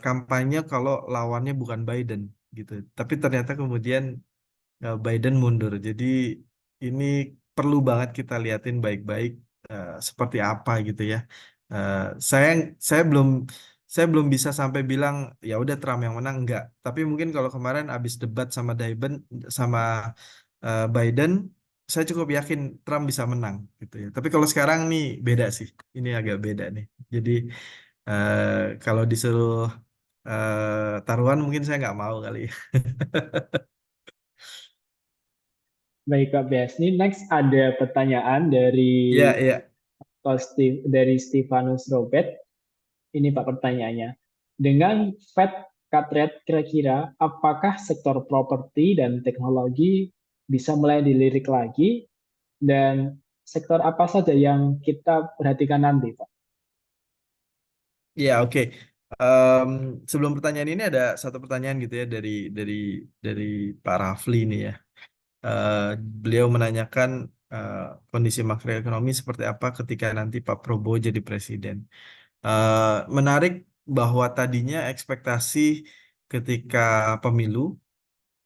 kampanye kalau lawannya bukan Biden gitu. Tapi ternyata kemudian Biden mundur. Jadi ini perlu banget kita liatin baik-baik seperti apa gitu ya. Eh, saya saya belum bisa sampai bilang ya udah Trump yang menang enggak. Tapi mungkin kalau kemarin abis debat sama Biden, saya cukup yakin Trump bisa menang gitu ya. Tapi kalau sekarang nih beda sih. Ini agak beda nih. Jadi eh, kalau disuruh taruhan mungkin saya nggak mau kali ya. Baik Kak Bias, ini next ada pertanyaan dari Iya, iya. dari Stefanus Robert. Ini Pak pertanyaannya. Dengan Fed cut rate kira-kira apakah sektor properti dan teknologi bisa mulai dilirik lagi dan sektor apa saja yang kita perhatikan nanti, Pak? Ya, oke. Em, Sebelum pertanyaan ini ada satu pertanyaan gitu ya dari dari Pak Rafli ini ya. Eh, Beliau menanyakan eh, kondisi makroekonomi seperti apa ketika nanti Pak Prabowo jadi presiden. Menarik bahwa tadinya ekspektasi ketika pemilu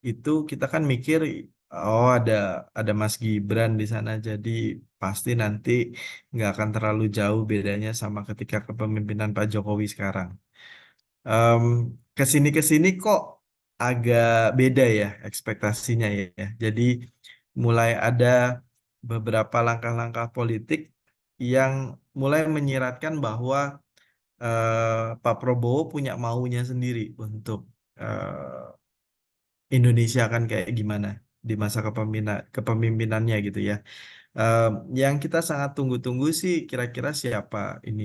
itu kita kan mikir, oh ada Mas Gibran di sana, jadi pasti nanti nggak akan terlalu jauh bedanya sama ketika kepemimpinan Pak Jokowi sekarang. Em, Kesini kok agak beda ya ekspektasinya ya. Jadi mulai ada beberapa langkah-langkah politik yang mulai menyiratkan bahwa Pak Prabowo punya maunya sendiri untuk Indonesia kan kayak gimana di masa kepemimpinannya gitu ya. Eh, yang kita sangat tunggu-tunggu sih kira-kira siapa ini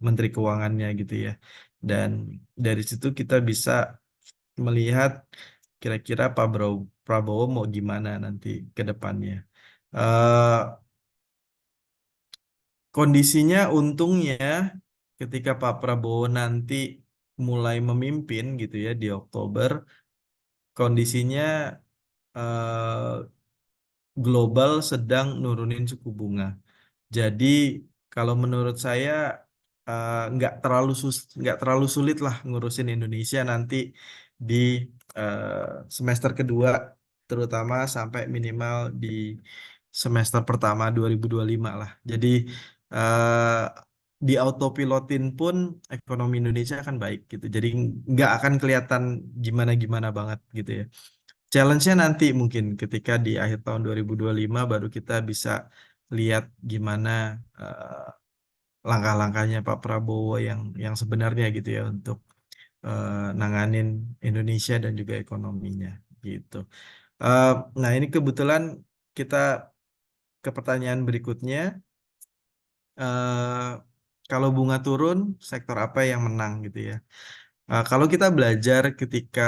Menteri Keuangannya gitu ya. Dan dari situ kita bisa melihat kira-kira Prabowo mau gimana nanti ke depannya. Eh, Kondisinya untungnya ketika Pak Prabowo nanti mulai memimpin gitu ya di Oktober, kondisinya eh, global sedang nurunin suku bunga. Jadi kalau menurut saya nggak terlalu sulit lah ngurusin Indonesia nanti di semester kedua, terutama sampai minimal di semester pertama 2025 lah. Jadi eh, di autopilotin pun ekonomi Indonesia akan baik gitu. Jadi nggak akan kelihatan gimana-gimana banget gitu ya. Challenge-nya nanti mungkin ketika di akhir tahun 2025 baru kita bisa lihat gimana langkah-langkahnya Pak Prabowo yang sebenarnya gitu ya untuk nanganin Indonesia dan juga ekonominya gitu. Eh, nah ini kebetulan kita ke pertanyaan berikutnya. Eh, Kalau bunga turun, sektor apa yang menang gitu ya? Kalau kita belajar ketika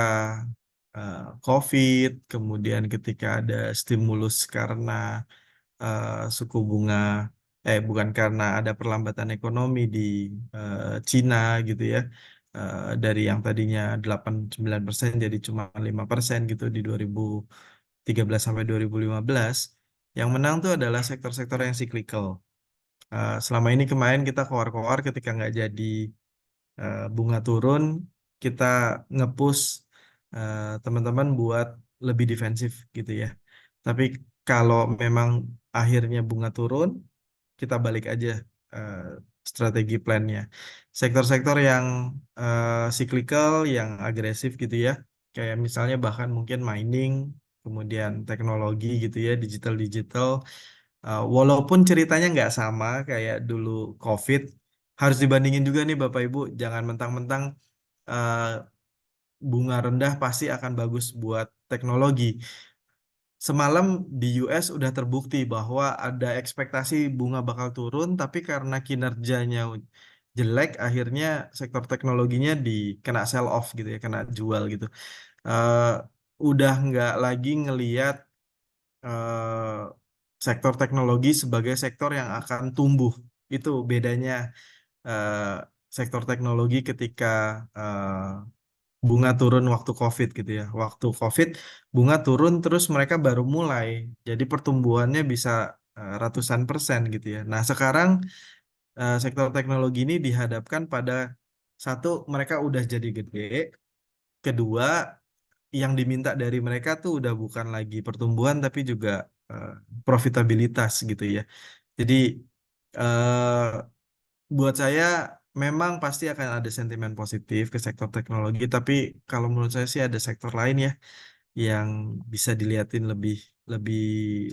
COVID, kemudian ketika ada stimulus karena suku bunga, bukan karena ada perlambatan ekonomi di Cina gitu ya, dari yang tadinya 8-9% jadi cuma 5% gitu di 2013 sampai 2015, yang menang tuh adalah sektor-sektor yang cyclical. Selama ini kemarin kita koar-koar ketika nggak jadi bunga turun, kita nge-push teman-teman buat lebih defensif gitu ya. Tapi kalau memang akhirnya bunga turun, kita balik aja eh, strategi plannya. Sektor-sektor yang cyclical, yang agresif gitu ya, kayak misalnya bahkan mungkin mining, kemudian teknologi gitu ya, digital-digital. Walaupun ceritanya nggak sama kayak dulu COVID, harus dibandingin juga nih Bapak Ibu, jangan mentang-mentang eh, bunga rendah pasti akan bagus buat teknologi. Semalam di US udah terbukti bahwa ada ekspektasi bunga bakal turun, tapi karena kinerjanya jelek, akhirnya sektor teknologinya kena sell off gitu ya, kena jual gitu. Eh, udah nggak lagi ngeliat sektor teknologi sebagai sektor yang akan tumbuh. Itu bedanya eh, sektor teknologi ketika bunga turun waktu COVID gitu ya. Waktu COVID bunga turun terus mereka baru mulai. Jadi pertumbuhannya bisa ratusan persen gitu ya. Nah, sekarang sektor teknologi ini dihadapkan pada satu, mereka udah jadi gede. Kedua, yang diminta dari mereka tuh udah bukan lagi pertumbuhan tapi juga eh, profitabilitas gitu ya. Jadi eh, buat saya memang pasti akan ada sentimen positif ke sektor teknologi, tapi kalau menurut saya sih ada sektor lain ya yang bisa dilihatin lebih lebih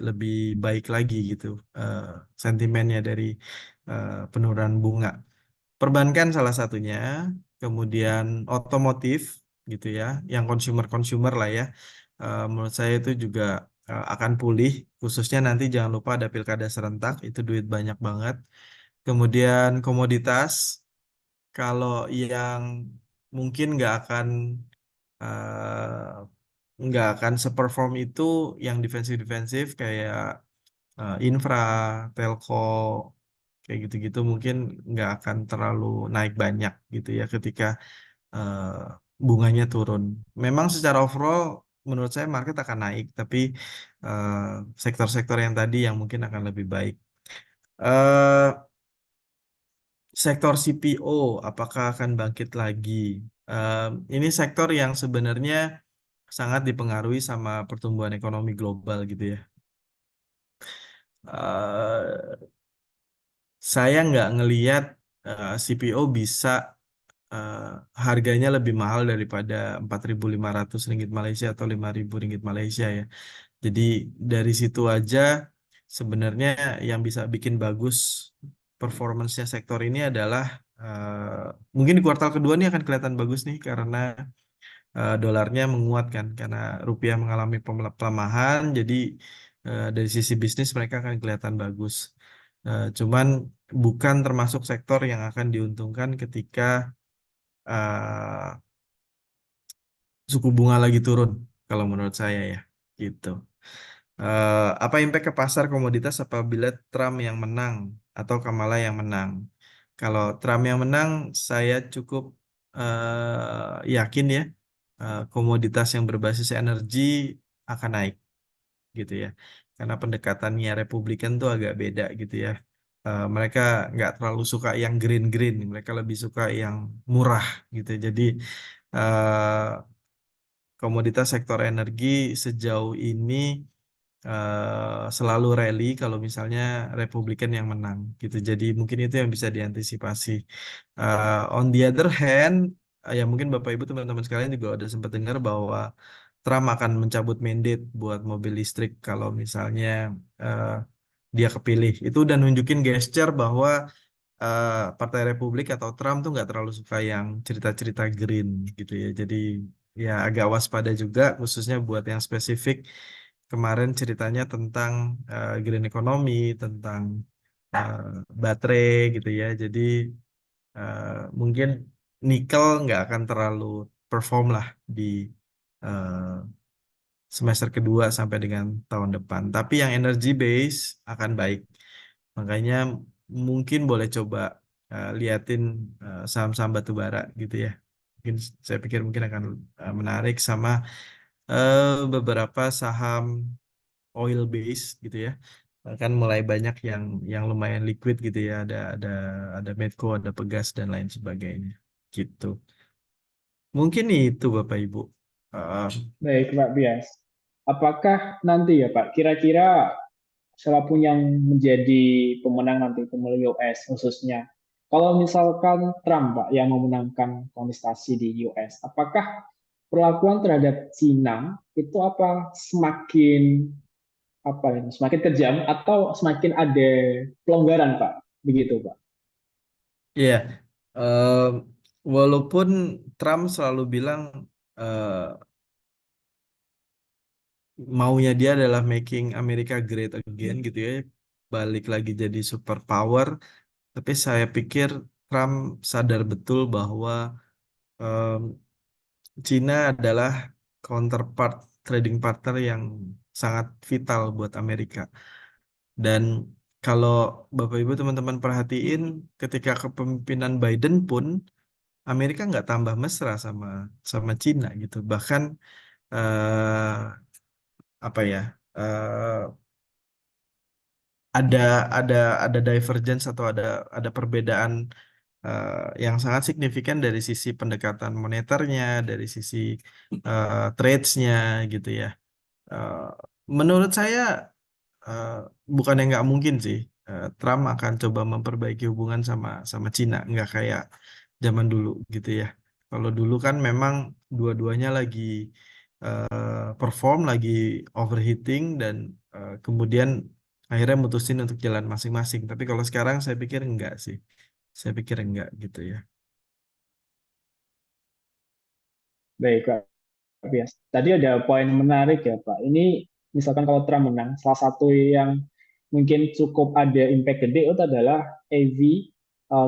lebih baik lagi gitu eh, sentimennya dari penurunan bunga. Perbankan salah satunya, kemudian otomotif gitu ya, yang consumer-consumer lah ya. Menurut saya itu juga akan pulih, khususnya nanti jangan lupa ada pilkada serentak, itu duit banyak banget. Kemudian komoditas, kalau yang mungkin nggak akan seperform itu yang defensif-defensif kayak infra, telco, kayak gitu-gitu mungkin nggak akan terlalu naik banyak gitu ya ketika eh, bunganya turun. Memang secara overall menurut saya market akan naik, tapi eh, sektor-sektor yang tadi yang mungkin akan lebih baik. Eh, Sektor CPO apakah akan bangkit lagi? Eh, ini sektor yang sebenarnya sangat dipengaruhi sama pertumbuhan ekonomi global gitu ya. Eh, saya nggak ngelihat CPO bisa eh, harganya lebih mahal daripada 4.500 ringgit Malaysia atau 5.000 ringgit Malaysia ya. Jadi dari situ aja sebenarnya yang bisa bikin bagus performance-nya sektor ini adalah mungkin di kuartal kedua ini akan kelihatan bagus nih karena dolarnya menguat kan karena rupiah mengalami pelemahan jadi dari sisi bisnis mereka akan kelihatan bagus. Cuman bukan termasuk sektor yang akan diuntungkan ketika eh, suku bunga lagi turun kalau menurut saya ya gitu. Apa impact ke pasar komoditas apabila Trump yang menang atau Kamala yang menang? Kalau Trump yang menang, saya cukup yakin ya komoditas yang berbasis energi akan naik gitu ya. Karena pendekatannya Republikan tuh agak beda gitu ya. Mereka nggak terlalu suka yang green-green, mereka lebih suka yang murah gitu. Jadi eh, komoditas sektor energi sejauh ini selalu rally kalau misalnya Republikan yang menang gitu. Jadi mungkin itu yang bisa diantisipasi. On the other hand, ya mungkin Bapak Ibu teman-teman sekalian juga udah sempat dengar bahwa Trump akan mencabut mandate buat mobil listrik kalau misalnya eh, dia kepilih. Itu udah nunjukin gesture bahwa Partai Republik atau Trump tuh nggak terlalu suka yang cerita-cerita green gitu ya. Jadi ya agak waspada juga khususnya buat yang spesifik kemarin ceritanya tentang green economy, tentang eh, baterai gitu ya. Jadi eh, mungkin nikel nggak akan terlalu perform lah di eh, semester kedua sampai dengan tahun depan. Tapi yang energy base akan baik. Makanya mungkin boleh coba liatin saham-saham batu bara gitu ya. Mungkin saya pikir mungkin akan menarik sama beberapa saham oil base gitu ya. Kan mulai banyak yang lumayan liquid gitu ya. Ada Medco, ada Pegas dan lain sebagainya. Gitu. Mungkin itu Bapak Ibu. Eh, Baik, Pak Bias. Apakah nanti ya Pak, kira-kira siapapun yang menjadi pemenang nanti pemilu US khususnya, kalau misalkan Trump Pak yang memenangkan kontestasi di US, apakah perlakuan terhadap Cina itu apa semakin apa ya, semakin kejam atau semakin ada pelonggaran Pak? Begitu Pak. Iya, Em, walaupun Trump selalu bilang eh, maunya dia adalah making America great again gitu ya, balik lagi jadi superpower. Tapi saya pikir Trump sadar betul bahwa em, Cina adalah counterpart trading partner yang sangat vital buat Amerika. Dan kalau Bapak Ibu teman-teman perhatiin, ketika kepemimpinan Biden pun Amerika nggak tambah mesra sama sama Cina gitu. Bahkan apa ya? eh, ada ada ada divergence atau ada perbedaan eh, yang sangat signifikan dari sisi pendekatan moneternya, dari sisi trades-nya gitu ya. Eh, Menurut saya eh, bukan yang nggak mungkin sih. Trump akan coba memperbaiki hubungan sama sama Cina, nggak kayak zaman dulu gitu ya. Kalau dulu kan memang dua-duanya lagi perform, lagi overheating dan kemudian akhirnya mutusin untuk jalan masing-masing. Tapi kalau sekarang saya pikir enggak sih. Saya pikir enggak gitu ya. Baik, Pak Bias. Tadi ada poin menarik ya, Pak. Ini misalkan kalau Trump menang, salah satu yang mungkin cukup ada impact gede itu adalah EV,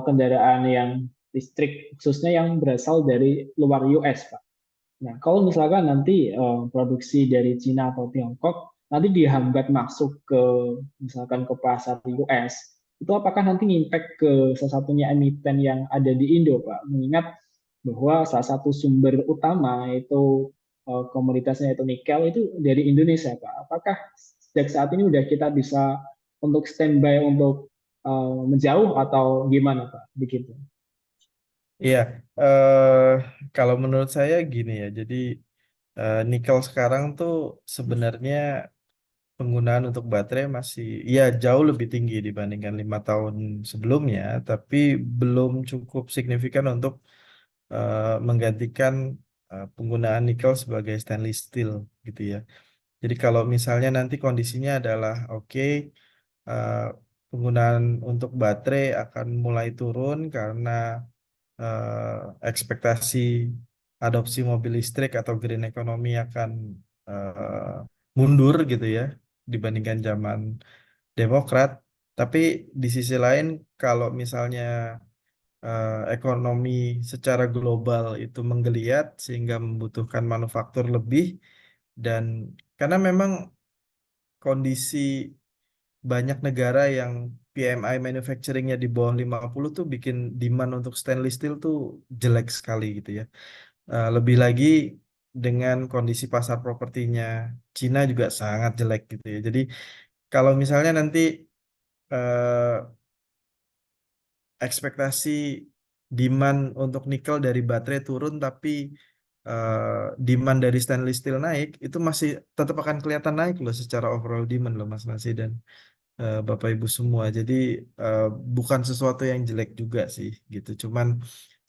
kendaraan yang listrik, khususnya yang berasal dari luar US, Pak. Nah, kalau misalkan nanti produksi dari Cina atau Tiongkok nanti dihambat masuk ke misalkan ke pasar US, itu apakah nanti impact ke salah satunya emiten yang ada di Indo, Pak? Mengingat bahwa salah satu sumber utama itu komoditasnya itu nikel itu dari Indonesia, Pak. Apakah sejak saat ini udah kita bisa untuk standby untuk menjauh atau gimana, Pak? Begitu. Iya, eh kalau menurut saya gini ya. Jadi nikel sekarang tuh sebenarnya penggunaan untuk baterai masih ya jauh lebih tinggi dibandingkan 5 tahun sebelumnya, tapi belum cukup signifikan untuk menggantikan penggunaan nikel sebagai stainless steel gitu ya. Jadi kalau misalnya nanti kondisinya adalah oke, eh, penggunaan untuk baterai akan mulai turun karena ekspektasi adopsi mobil listrik atau green economy akan mundur gitu ya dibandingkan zaman Demokrat. Tapi di sisi lain kalau misalnya ekonomi secara global itu menggeliat sehingga membutuhkan manufaktur lebih dan karena memang kondisi banyak negara yang PMI manufacturingnya di bawah 50 tuh bikin demand untuk stainless steel tuh jelek sekali gitu ya. Lebih lagi dengan kondisi pasar propertinya Cina juga sangat jelek gitu ya. Jadi kalau misalnya nanti eh, ekspektasi demand untuk nikel dari baterai turun tapi demand dari stainless steel naik, itu masih tetap akan kelihatan naik loh secara overall demand loh Mas Nasi dan Bapak Ibu semua. Jadi eh, bukan sesuatu yang jelek juga sih gitu. Cuman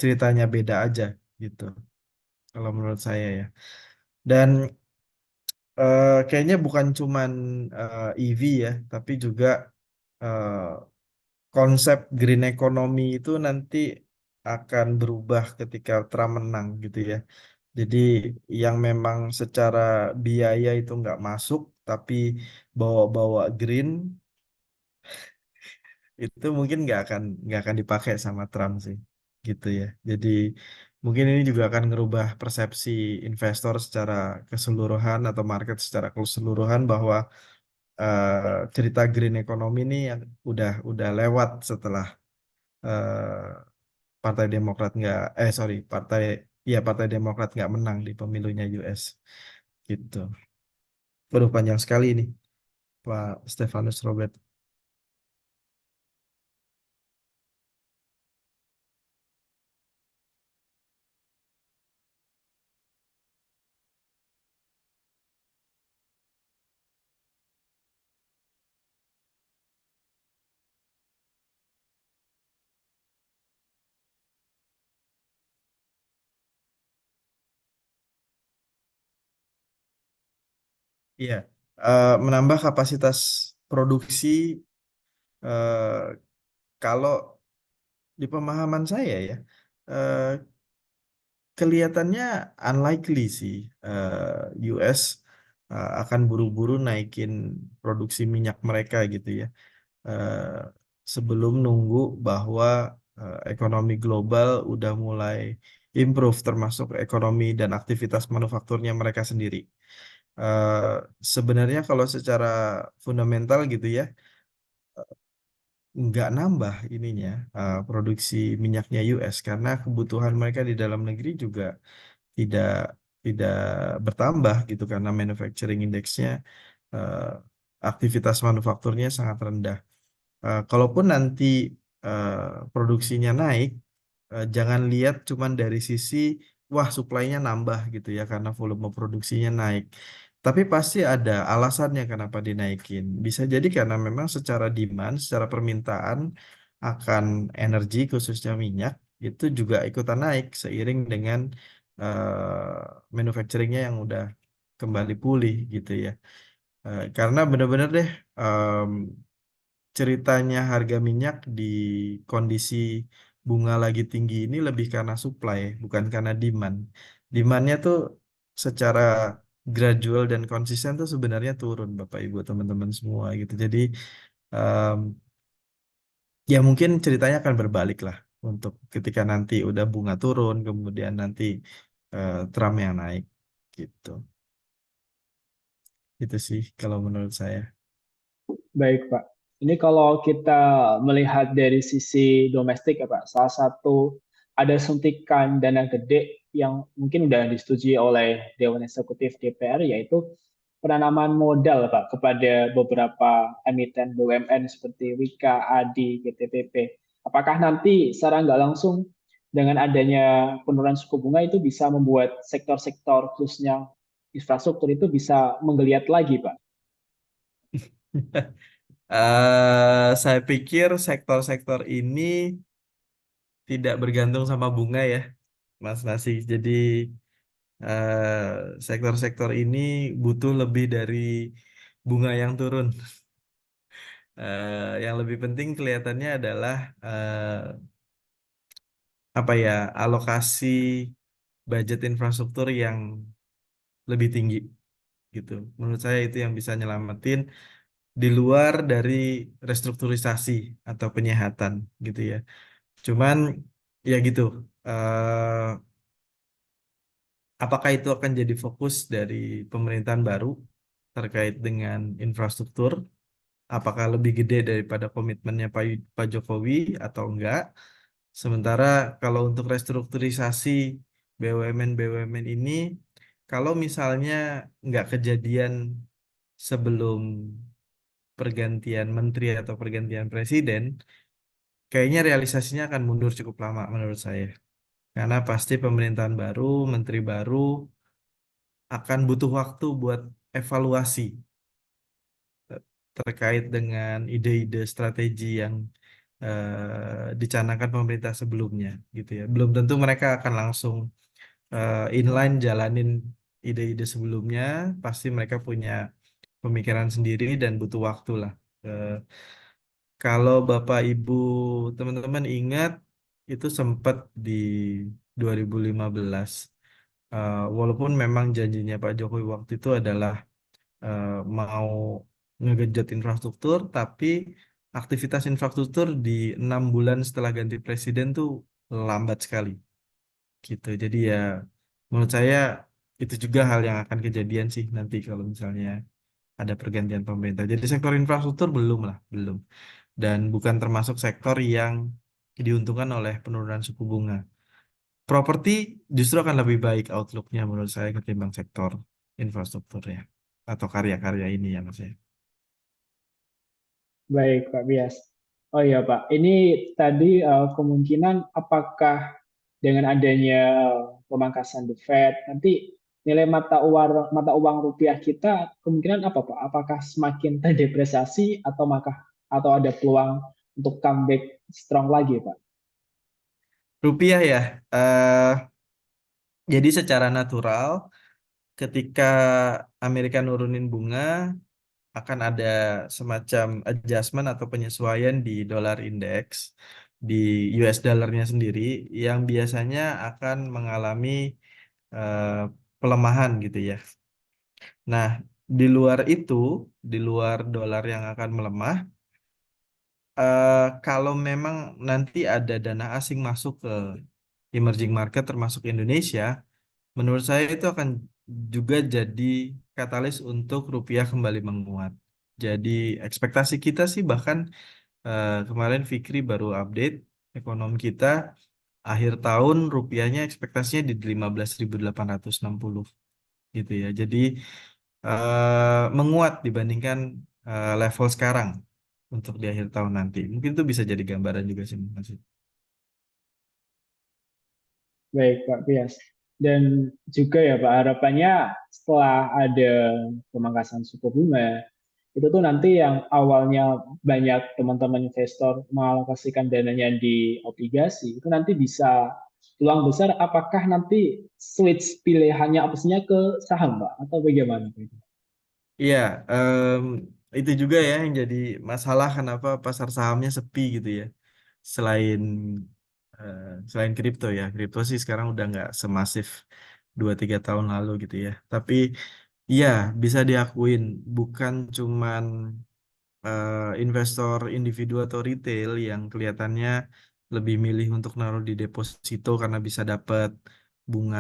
ceritanya beda aja gitu kalau menurut saya ya. Dan kayaknya bukan cuman EV ya, tapi juga eh, konsep green economy itu nanti akan berubah ketika Trump menang gitu ya. Jadi yang memang secara biaya itu nggak masuk, tapi bawa-bawa green itu mungkin nggak akan dipakai sama Trump sih, gitu ya. Jadi mungkin ini juga akan ngerubah persepsi investor secara keseluruhan atau market secara keseluruhan bahwa cerita green economy ini yang udah lewat setelah Partai Demokrat nggak sorry Partai Demokrat nggak menang di pemilunya US gitu. Waduh panjang sekali ini Pak Stefanus Robert. Iya, menambah kapasitas produksi kalau di pemahaman saya ya eh, kelihatannya unlikely sih US akan buru-buru naikin produksi minyak mereka gitu ya. eh, Sebelum nunggu bahwa ekonomi global udah mulai improve termasuk ekonomi dan aktivitas manufakturnya mereka sendiri. Eh, Sebenarnya kalau secara fundamental gitu ya, nggak nambah ininya produksi minyaknya US karena kebutuhan mereka di dalam negeri juga tidak tidak bertambah gitu karena manufacturing indexnya eh, aktivitas manufakturnya sangat rendah. Kalaupun nanti eh, produksinya naik, jangan lihat cuman dari sisi wah suplainya nambah gitu ya karena volume produksinya naik. Tapi pasti ada alasannya kenapa dinaikin. Bisa jadi karena memang secara demand, secara permintaan akan energi khususnya minyak itu juga ikutan naik seiring dengan manufacturingnya yang udah kembali pulih gitu ya. Karena benar-benar deh ceritanya harga minyak di kondisi bunga lagi tinggi ini lebih karena supply, bukan karena demand. Demandnya tuh secara gradual dan konsisten tuh sebenarnya turun, Bapak Ibu teman-teman semua gitu. Jadi em, ya mungkin ceritanya akan berbalik lah untuk ketika nanti udah bunga turun, kemudian nanti Trump yang naik gitu. Itu sih kalau menurut saya. Baik, Pak. Ini kalau kita melihat dari sisi domestik ya, Pak, salah satu ada suntikan dana gede yang mungkin sudah disetujui oleh Dewan Eksekutif DPR, yaitu penanaman modal, Pak, kepada beberapa emiten BUMN seperti Wika, ADI, GTPP. Apakah nanti secara nggak langsung dengan adanya penurunan suku bunga itu bisa membuat sektor-sektor khususnya infrastruktur itu bisa menggeliat lagi, Pak? Saya pikir sektor-sektor ini tidak bergantung sama bunga ya, Mas Nasi. Jadi sektor-sektor ini butuh lebih dari bunga yang turun. Yang lebih penting kelihatannya adalah apa ya alokasi budget infrastruktur yang lebih tinggi gitu. Menurut saya itu yang bisa nyelamatin di luar dari restrukturisasi atau penyehatan gitu ya. Cuman ya gitu. eh, apakah itu akan jadi fokus dari pemerintahan baru terkait dengan infrastruktur? Apakah lebih gede daripada komitmennya Pak Jokowi atau enggak? Sementara kalau untuk restrukturisasi BUMN-BUMN ini, kalau misalnya nggak kejadian sebelum pergantian menteri atau pergantian presiden, kayaknya realisasinya akan mundur cukup lama menurut saya. Karena pasti pemerintahan baru, menteri baru akan butuh waktu buat evaluasi terkait dengan ide-ide strategi yang dicanangkan pemerintah sebelumnya gitu ya. Belum tentu mereka akan langsung inline jalanin ide-ide sebelumnya, pasti mereka punya pemikiran sendiri dan butuh waktu lah. Eh, Kalau Bapak Ibu teman-teman ingat itu sempat di 2015 walaupun memang janjinya Pak Jokowi waktu itu adalah eh, mau ngegenjot infrastruktur, tapi aktivitas infrastruktur di 6 bulan setelah ganti presiden tuh lambat sekali, gitu. Jadi ya, menurut saya itu juga hal yang akan kejadian sih nanti kalau misalnya ada pergantian pemerintah. Jadi sektor infrastruktur belum lah, belum. Dan bukan termasuk sektor yang diuntungkan oleh penurunan suku bunga. Properti justru akan lebih baik outlook-nya menurut saya ketimbang sektor infrastruktur ya. Atau karya-karya ini ya mas ya. Baik, Pak Bias. Oh iya, Pak. Ini tadi kemungkinan apakah dengan adanya pemangkasan The Fed, nanti nilai mata uang rupiah kita kemungkinan apa, Pak? Apakah semakin terdepresiasi atau ada peluang untuk comeback strong lagi, Pak? Rupiah ya, jadi secara natural ketika Amerika nurunin bunga akan ada semacam adjustment atau penyesuaian di dolar index di US dollarnya sendiri yang biasanya akan mengalami eh, pelemahan gitu ya. Nah, di luar itu, di luar dolar yang akan melemah, kalau memang nanti ada dana asing masuk ke emerging market termasuk Indonesia, menurut saya itu akan juga jadi katalis untuk rupiah kembali menguat. Jadi ekspektasi kita sih bahkan Kemarin Fikri baru update ekonomi kita akhir tahun rupiahnya ekspektasinya di 15.860 gitu ya. Jadi menguat dibandingkan level sekarang untuk di akhir tahun nanti. Mungkin itu bisa jadi gambaran juga sih Mas. Baik, Pak Pias. Dan juga ya Pak, harapannya setelah ada pemangkasan suku bunga, itu tuh nanti yang awalnya banyak teman-teman investor mengalokasikan dananya di obligasi, itu nanti bisa peluang besar apakah nanti switch pilihannya opsinya ke saham, Pak? Atau bagaimana? Iya, itu juga ya yang jadi masalah kenapa pasar sahamnya sepi gitu ya. Selain eh, selain kripto ya, kripto sih sekarang udah nggak semasif 2-3 tahun lalu gitu ya. Tapi iya bisa diakuin bukan cuman investor individu atau retail yang kelihatannya lebih milih untuk naruh di deposito karena bisa dapat bunga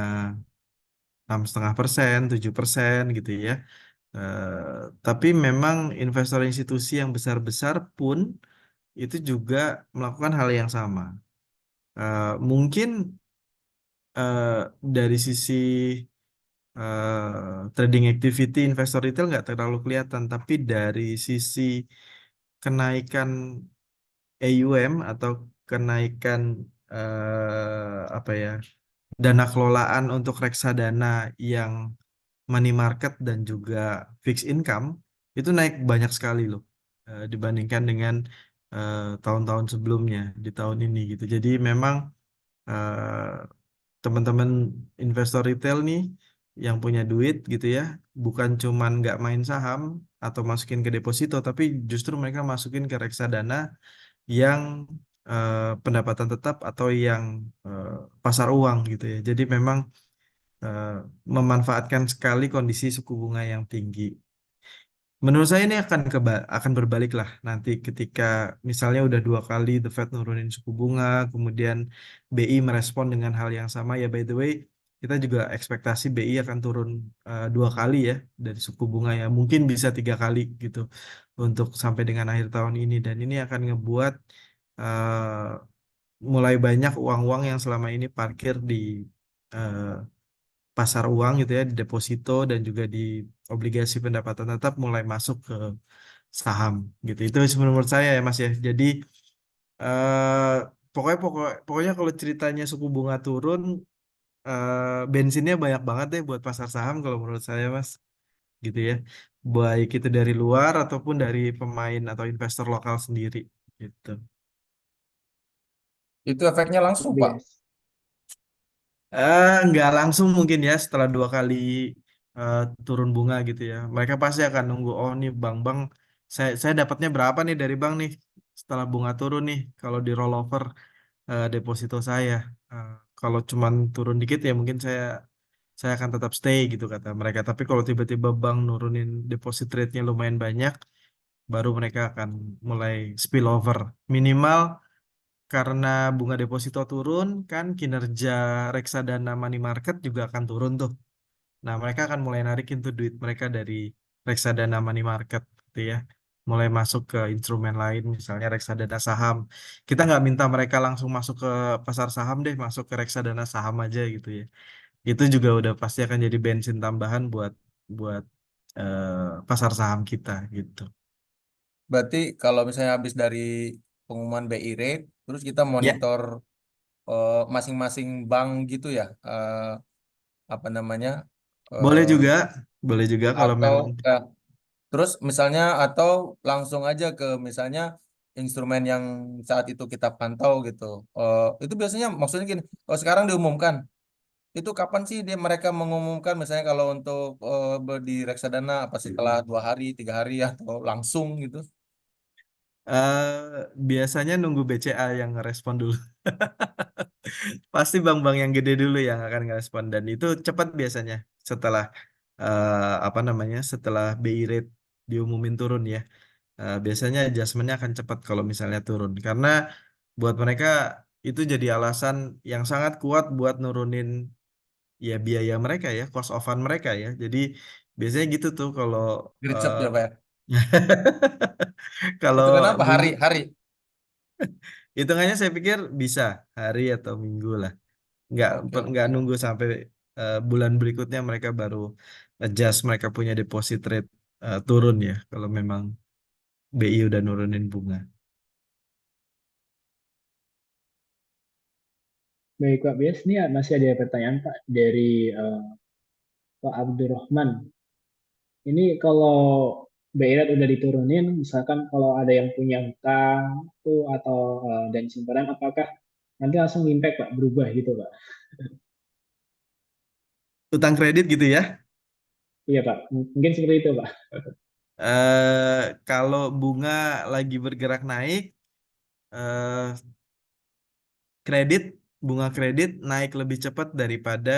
6,5%, 7% gitu ya. Tapi memang investor institusi yang besar-besar pun itu juga melakukan hal yang sama. Mungkin dari sisi trading activity investor retail nggak terlalu kelihatan, tapi dari sisi kenaikan AUM atau kenaikan apa ya dana kelolaan untuk reksadana yang money market dan juga fixed income itu naik banyak sekali loh dibandingkan dengan tahun-tahun sebelumnya di tahun ini gitu. Jadi memang eh, teman-teman investor retail nih yang punya duit gitu ya, bukan cuman nggak main saham atau masukin ke deposito, tapi justru mereka masukin ke reksadana yang pendapatan tetap atau yang eh, pasar uang gitu ya. Jadi memang eh, memanfaatkan sekali kondisi suku bunga yang tinggi. Menurut saya ini akan berbalik lah nanti ketika misalnya udah 2 kali The Fed nurunin suku bunga, kemudian BI merespon dengan hal yang sama ya. By the way, kita juga ekspektasi BI akan turun 2 kali ya dari suku bunga ya, mungkin bisa 3 kali gitu untuk sampai dengan akhir tahun ini, dan ini akan ngebuat mulai banyak uang-uang yang selama ini parkir di eh, pasar uang gitu ya, di deposito dan juga di obligasi pendapatan tetap mulai masuk ke saham gitu. Itu sebenarnya menurut saya ya Mas ya. Jadi eh pokoknya kalau ceritanya suku bunga turun, bensinnya banyak banget deh buat pasar saham kalau menurut saya Mas, gitu ya. Baik itu dari luar ataupun dari pemain atau investor lokal sendiri gitu. Itu efeknya langsung, Pak Pak. Pias. Nggak langsung mungkin ya setelah 2 kali eh, turun bunga gitu ya. Mereka pasti akan nunggu, oh nih bang, saya dapatnya berapa nih dari bank nih setelah bunga turun nih kalau di rollover deposito saya. Eh, Kalau cuman turun dikit ya mungkin saya akan tetap stay gitu kata mereka. Tapi kalau tiba-tiba bank nurunin deposit rate-nya lumayan banyak, baru mereka akan mulai spillover. Minimal karena bunga deposito turun kan kinerja reksadana money market juga akan turun tuh. Nah, mereka akan mulai narikin tuh duit mereka dari reksadana money market gitu ya. Mulai masuk ke instrumen lain misalnya reksadana saham. Kita nggak minta mereka langsung masuk ke pasar saham deh, masuk ke reksadana saham aja gitu ya. Itu juga udah pasti akan jadi bensin tambahan buat buat pasar saham kita gitu. Berarti kalau misalnya habis dari pengumuman BI rate, terus kita Ya, monitor masing-masing bank gitu ya, apa namanya, boleh eh, juga, boleh juga kalau atau memang. terus misalnya atau langsung aja ke misalnya instrumen yang saat itu kita pantau gitu. Itu biasanya maksudnya gini, oh sekarang diumumkan, itu kapan sih dia mereka mengumumkan misalnya kalau untuk di reksadana apa sih setelah 2 hari, 3 hari atau langsung gitu? Biasanya nunggu BCA yang ngerespon dulu. Pasti bank-bank yang gede dulu yang akan ngerespon, dan itu cepat biasanya setelah apa namanya setelah BI rate diumumin turun ya. Biasanya adjustmentnya akan cepat kalau misalnya turun karena buat mereka itu jadi alasan yang sangat kuat buat nurunin ya biaya mereka ya, cost of fund mereka ya. Jadi biasanya gitu tuh kalau Gercep eh, ya Pak ya? kalau Itu kenapa bunyi hari-hari? Hitungannya saya pikir bisa hari atau minggu lah. Oke, Nggak oke. nunggu sampai bulan berikutnya mereka baru adjust mereka punya deposit rate turun ya. Kalau memang BI udah nurunin bunga. Baik Pak Bias, ini masih ada pertanyaan Pak dari Pak Abdurrahman. Ini kalau BI rate udah diturunin, misalkan kalau ada yang punya hutang tuh atau dan simpanan, apakah nanti langsung impact Pak, berubah gitu Pak? Utang kredit gitu ya. Iya Pak, mungkin seperti itu Pak. Kalau bunga lagi bergerak naik, eh, kredit bunga kredit naik lebih cepat daripada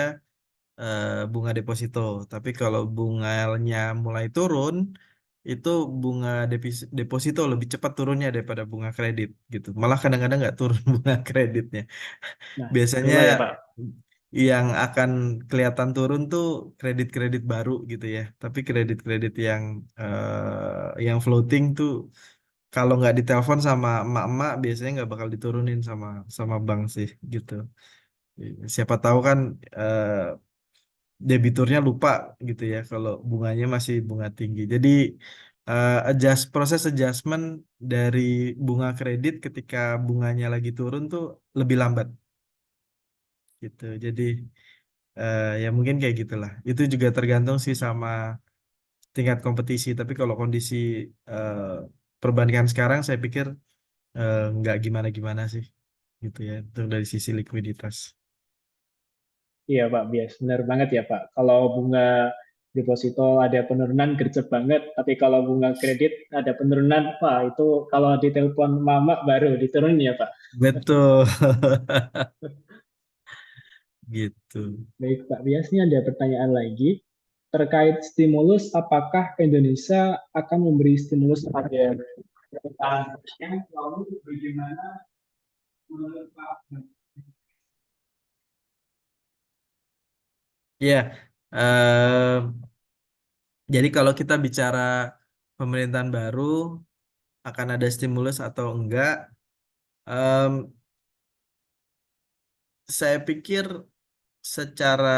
bunga deposito. Tapi kalau bunganya mulai turun, itu bunga deposito lebih cepat turunnya daripada bunga kredit gitu. Malah kadang-kadang nggak turun bunga kreditnya. Nah, Biasanya itulah ya Pak. yang akan kelihatan turun tuh kredit-kredit baru gitu ya. Tapi kredit-kredit yang floating tuh kalau nggak ditelepon sama emak-emak biasanya nggak bakal diturunin sama sama bank sih gitu. Siapa tahu kan debiturnya lupa gitu ya kalau bunganya masih bunga tinggi. Jadi proses adjustment dari bunga kredit ketika bunganya lagi turun tuh lebih lambat gitu. Jadi ya mungkin kayak gitulah. Itu juga tergantung sih sama tingkat kompetisi. Tapi kalau kondisi eh, perbandingan sekarang saya pikir nggak gimana-gimana sih gitu ya. Itu dari sisi likuiditas. Iya Pak Bias, benar banget ya Pak. Kalau bunga deposito ada penurunan gercep banget, tapi kalau bunga kredit ada penurunan, Pak itu kalau ditelepon mama baru diturunin ya Pak. Betul. Gitu. Baik Pak Bias, ini ada pertanyaan lagi. Terkait stimulus, apakah Indonesia akan memberi stimulus pada pertahanannya? Lalu bagaimana menurut Pak? Ya, jadi kalau kita bicara pemerintahan baru akan ada stimulus atau enggak, em, saya pikir secara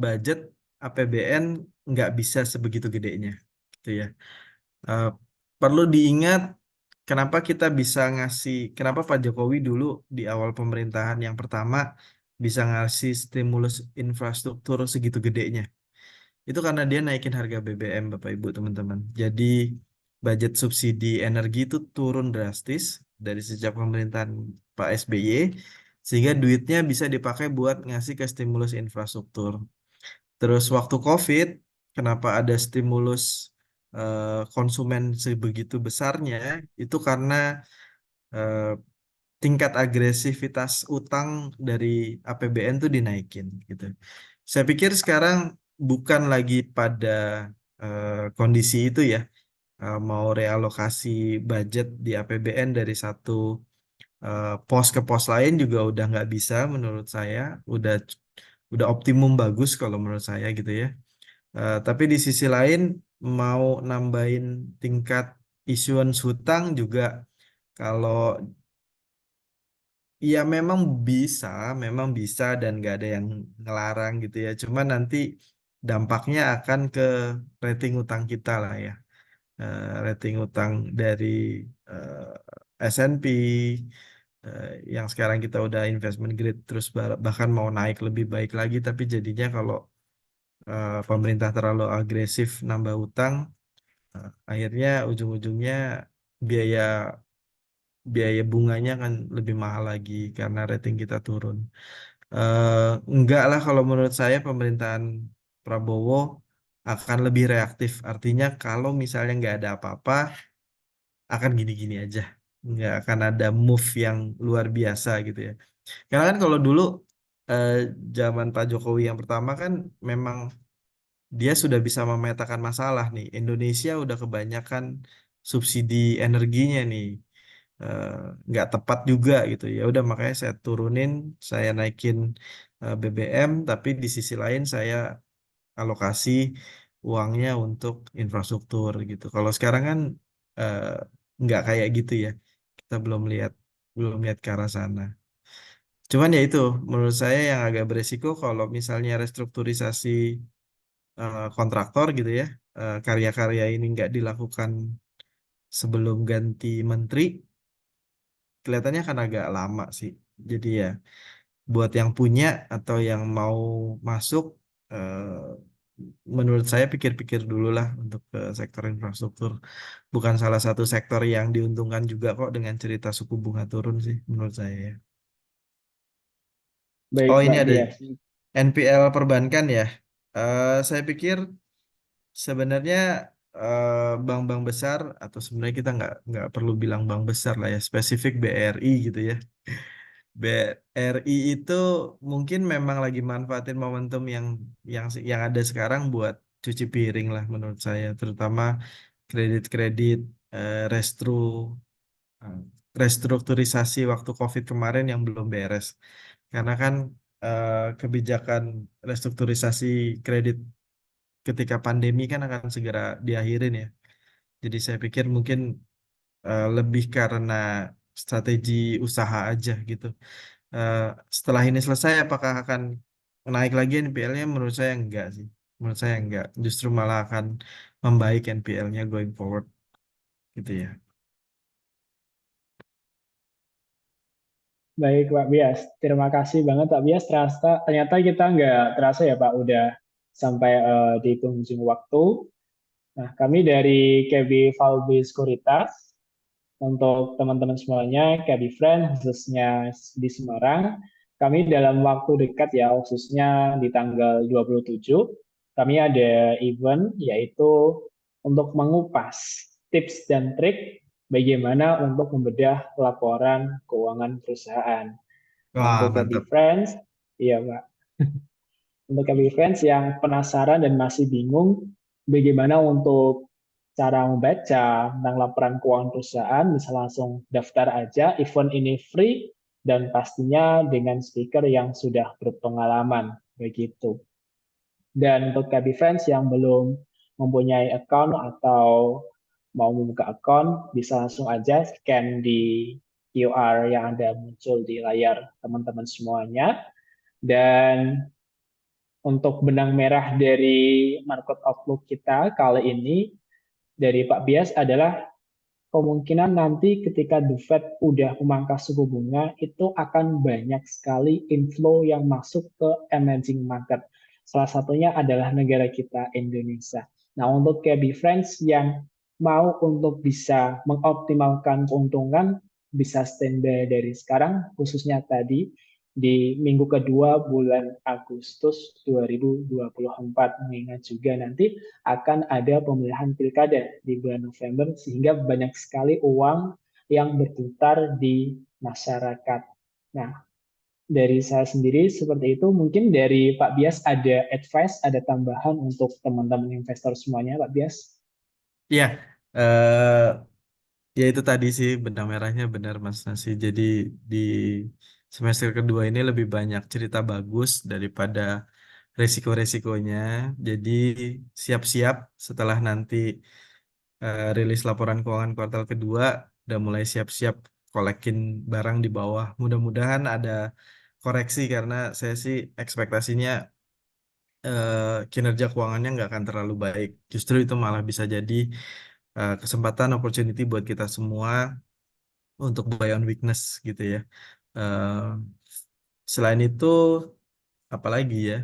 budget APBN nggak bisa sebegitu gedenya, gitu ya. Eh, Perlu diingat kenapa Pak Jokowi dulu di awal pemerintahan yang pertama bisa ngasih stimulus infrastruktur segitu gedenya. Itu karena dia naikin harga BBM, Bapak Ibu, teman-teman. Jadi budget subsidi energi itu turun drastis dari sejak pemerintahan Pak SBY, sehingga duitnya bisa dipakai buat ngasih ke stimulus infrastruktur. Terus waktu COVID, kenapa ada stimulus konsumen sebegitu besarnya? Itu karena eh, tingkat agresivitas utang dari APBN tuh dinaikin gitu. Saya pikir sekarang bukan lagi pada kondisi itu ya, mau realokasi budget di APBN dari satu pos ke pos lain juga udah nggak bisa menurut saya, udah optimum bagus kalau menurut saya gitu ya. Tapi di sisi lain mau nambahin tingkat issuance hutang juga kalau iya memang bisa dan nggak ada yang ngelarang gitu ya. Cuma nanti dampaknya akan ke rating utang kita lah ya. Rating utang dari S&P yang sekarang kita udah investment grade terus bahkan mau naik lebih baik lagi. Tapi jadinya kalau pemerintah terlalu agresif nambah utang, akhirnya ujung-ujungnya biaya biaya bunganya kan lebih mahal lagi karena rating kita turun. Enggak lah kalau menurut saya pemerintahan Prabowo akan lebih reaktif. Artinya kalau misalnya nggak ada apa-apa, akan gini-gini aja. Nggak akan ada move yang luar biasa gitu ya. Karena kan kalau dulu eh, zaman Pak Jokowi yang pertama kan memang dia sudah bisa memetakan masalah nih. Indonesia udah kebanyakan subsidi energinya nih. eh, nggak tepat juga gitu ya udah makanya saya turunin saya naikin BBM tapi di sisi lain saya alokasi uangnya untuk infrastruktur gitu kalau sekarang kan eh, nggak kayak gitu ya kita belum lihat belum lihat ke arah sana. Cuman ya itu, menurut saya yang agak beresiko kalau misalnya restrukturisasi kontraktor gitu ya, karya-karya ini nggak dilakukan sebelum ganti menteri, kelihatannya akan agak lama sih. Jadi ya, buat yang punya atau yang mau masuk, eh, menurut saya pikir-pikir dulu lah untuk ke sektor infrastruktur. Bukan salah satu sektor yang diuntungkan juga kok dengan cerita suku bunga turun sih, menurut saya ya. Baik, Oh, ini Pak ada Bias. NPL perbankan ya. Saya pikir sebenarnya bank-bank besar atau sebenarnya kita nggak perlu bilang bank besar lah ya, spesifik BRI gitu ya. BRI itu mungkin memang lagi manfaatin momentum yang ada sekarang buat cuci piring lah menurut saya, terutama kredit-kredit eh, restrukturisasi waktu COVID kemarin yang belum beres. Karena kan kebijakan restrukturisasi kredit ketika pandemi kan akan segera diakhirin ya. Jadi saya pikir mungkin lebih karena strategi usaha aja gitu. Eh, Setelah ini selesai, apakah akan naik lagi NPL-nya? Menurut saya enggak sih. Menurut saya enggak. Justru malah akan membaik NPL-nya going forward gitu ya. Baik, Pak Bias. Terima kasih banget, Pak Bias. Ternyata kita nggak terasa ya, Pak, udah sampai di penghujung waktu. Nah, kami dari KB Valby Sekuritas, untuk teman-teman semuanya, KB Friend, khususnya di Semarang, kami dalam waktu dekat ya, khususnya di tanggal 27, kami ada event, yaitu untuk mengupas tips dan trik bagaimana untuk membedah laporan keuangan perusahaan. Nah, Wah, untuk KB mantap. Friends, iya Pak, untuk KB Friends yang penasaran dan masih bingung bagaimana untuk cara membaca tentang laporan keuangan perusahaan, bisa langsung daftar aja. Event ini free dan pastinya dengan speaker yang sudah berpengalaman. Begitu. Dan untuk KB Friends yang belum mempunyai account atau mau membuka account, bisa langsung aja scan di QR yang ada muncul di layar teman-teman semuanya. Dan untuk benang merah dari market outlook kita kali ini dari Pak Bias adalah kemungkinan nanti ketika The Fed udah memangkas suku bunga itu akan banyak sekali inflow yang masuk ke emerging market. Salah satunya adalah negara kita Indonesia. Nah, untuk KB Friends yang mau untuk bisa mengoptimalkan keuntungan bisa standby dari sekarang, khususnya tadi di minggu kedua bulan Agustus 2024, mengingat juga nanti akan ada pemilihan pilkada di bulan November sehingga banyak sekali uang yang berputar di masyarakat. Nah, dari saya sendiri seperti itu. Mungkin dari Pak Bias ada advice, ada tambahan untuk teman-teman investor semuanya, Pak Bias? Iya, eh ya itu tadi sih benang merahnya benar Mas Nasi. Jadi di semester kedua ini lebih banyak cerita bagus daripada resiko-resikonya. Jadi siap-siap setelah nanti rilis laporan keuangan kuartal kedua, udah mulai siap-siap kolekin barang di bawah. Mudah-mudahan ada koreksi karena saya sih ekspektasinya kinerja keuangannya nggak akan terlalu baik. Justru itu malah bisa jadi kesempatan opportunity buat kita semua untuk buy on weakness gitu ya. Eh, Selain itu, apalagi ya,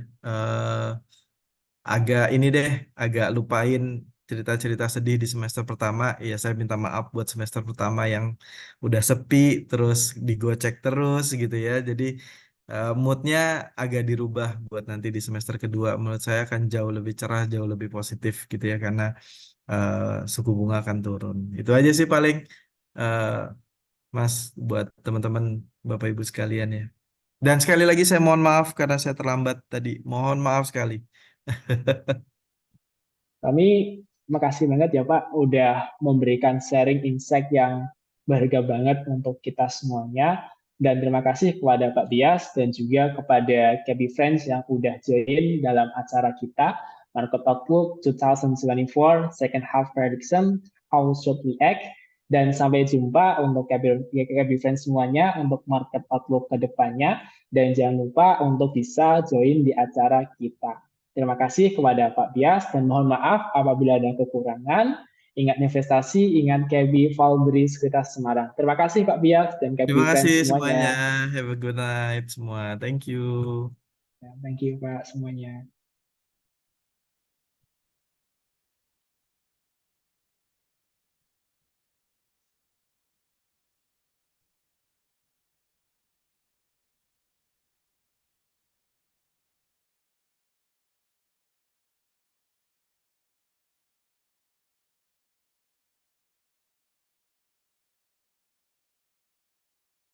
agak ini deh, agak lupain cerita-cerita sedih di semester pertama. Ya saya minta maaf buat semester pertama yang udah sepi, terus digocek terus gitu ya. Jadi moodnya agak dirubah buat nanti di semester kedua. Menurut saya akan jauh lebih cerah, jauh lebih positif gitu ya, karena eh, suku bunga akan turun. Itu aja sih paling. eh, Mas, buat teman-teman Bapak Ibu sekalian ya. Dan sekali lagi saya mohon maaf karena saya terlambat tadi. Mohon maaf sekali. Kami makasih banget ya Pak udah memberikan sharing insight yang berharga banget untuk kita semuanya. Dan terima kasih kepada Pak Bias dan juga kepada KB Friends yang udah join dalam acara kita Market Outlook 2024 Second Half Prediction How Should We Act? Dan sampai jumpa untuk KB Friends semuanya untuk market outlook ke depannya. Dan jangan lupa untuk bisa join di acara kita. Terima kasih kepada Pak Bias dan mohon maaf apabila ada kekurangan. Ingat investasi, ingat KB Valbri Sekuritas Semarang. Terima kasih Pak Bias dan Terima KB kasih Friends semuanya. semuanya. Have a good night semua. Thank you. Ya, thank you Pak semuanya.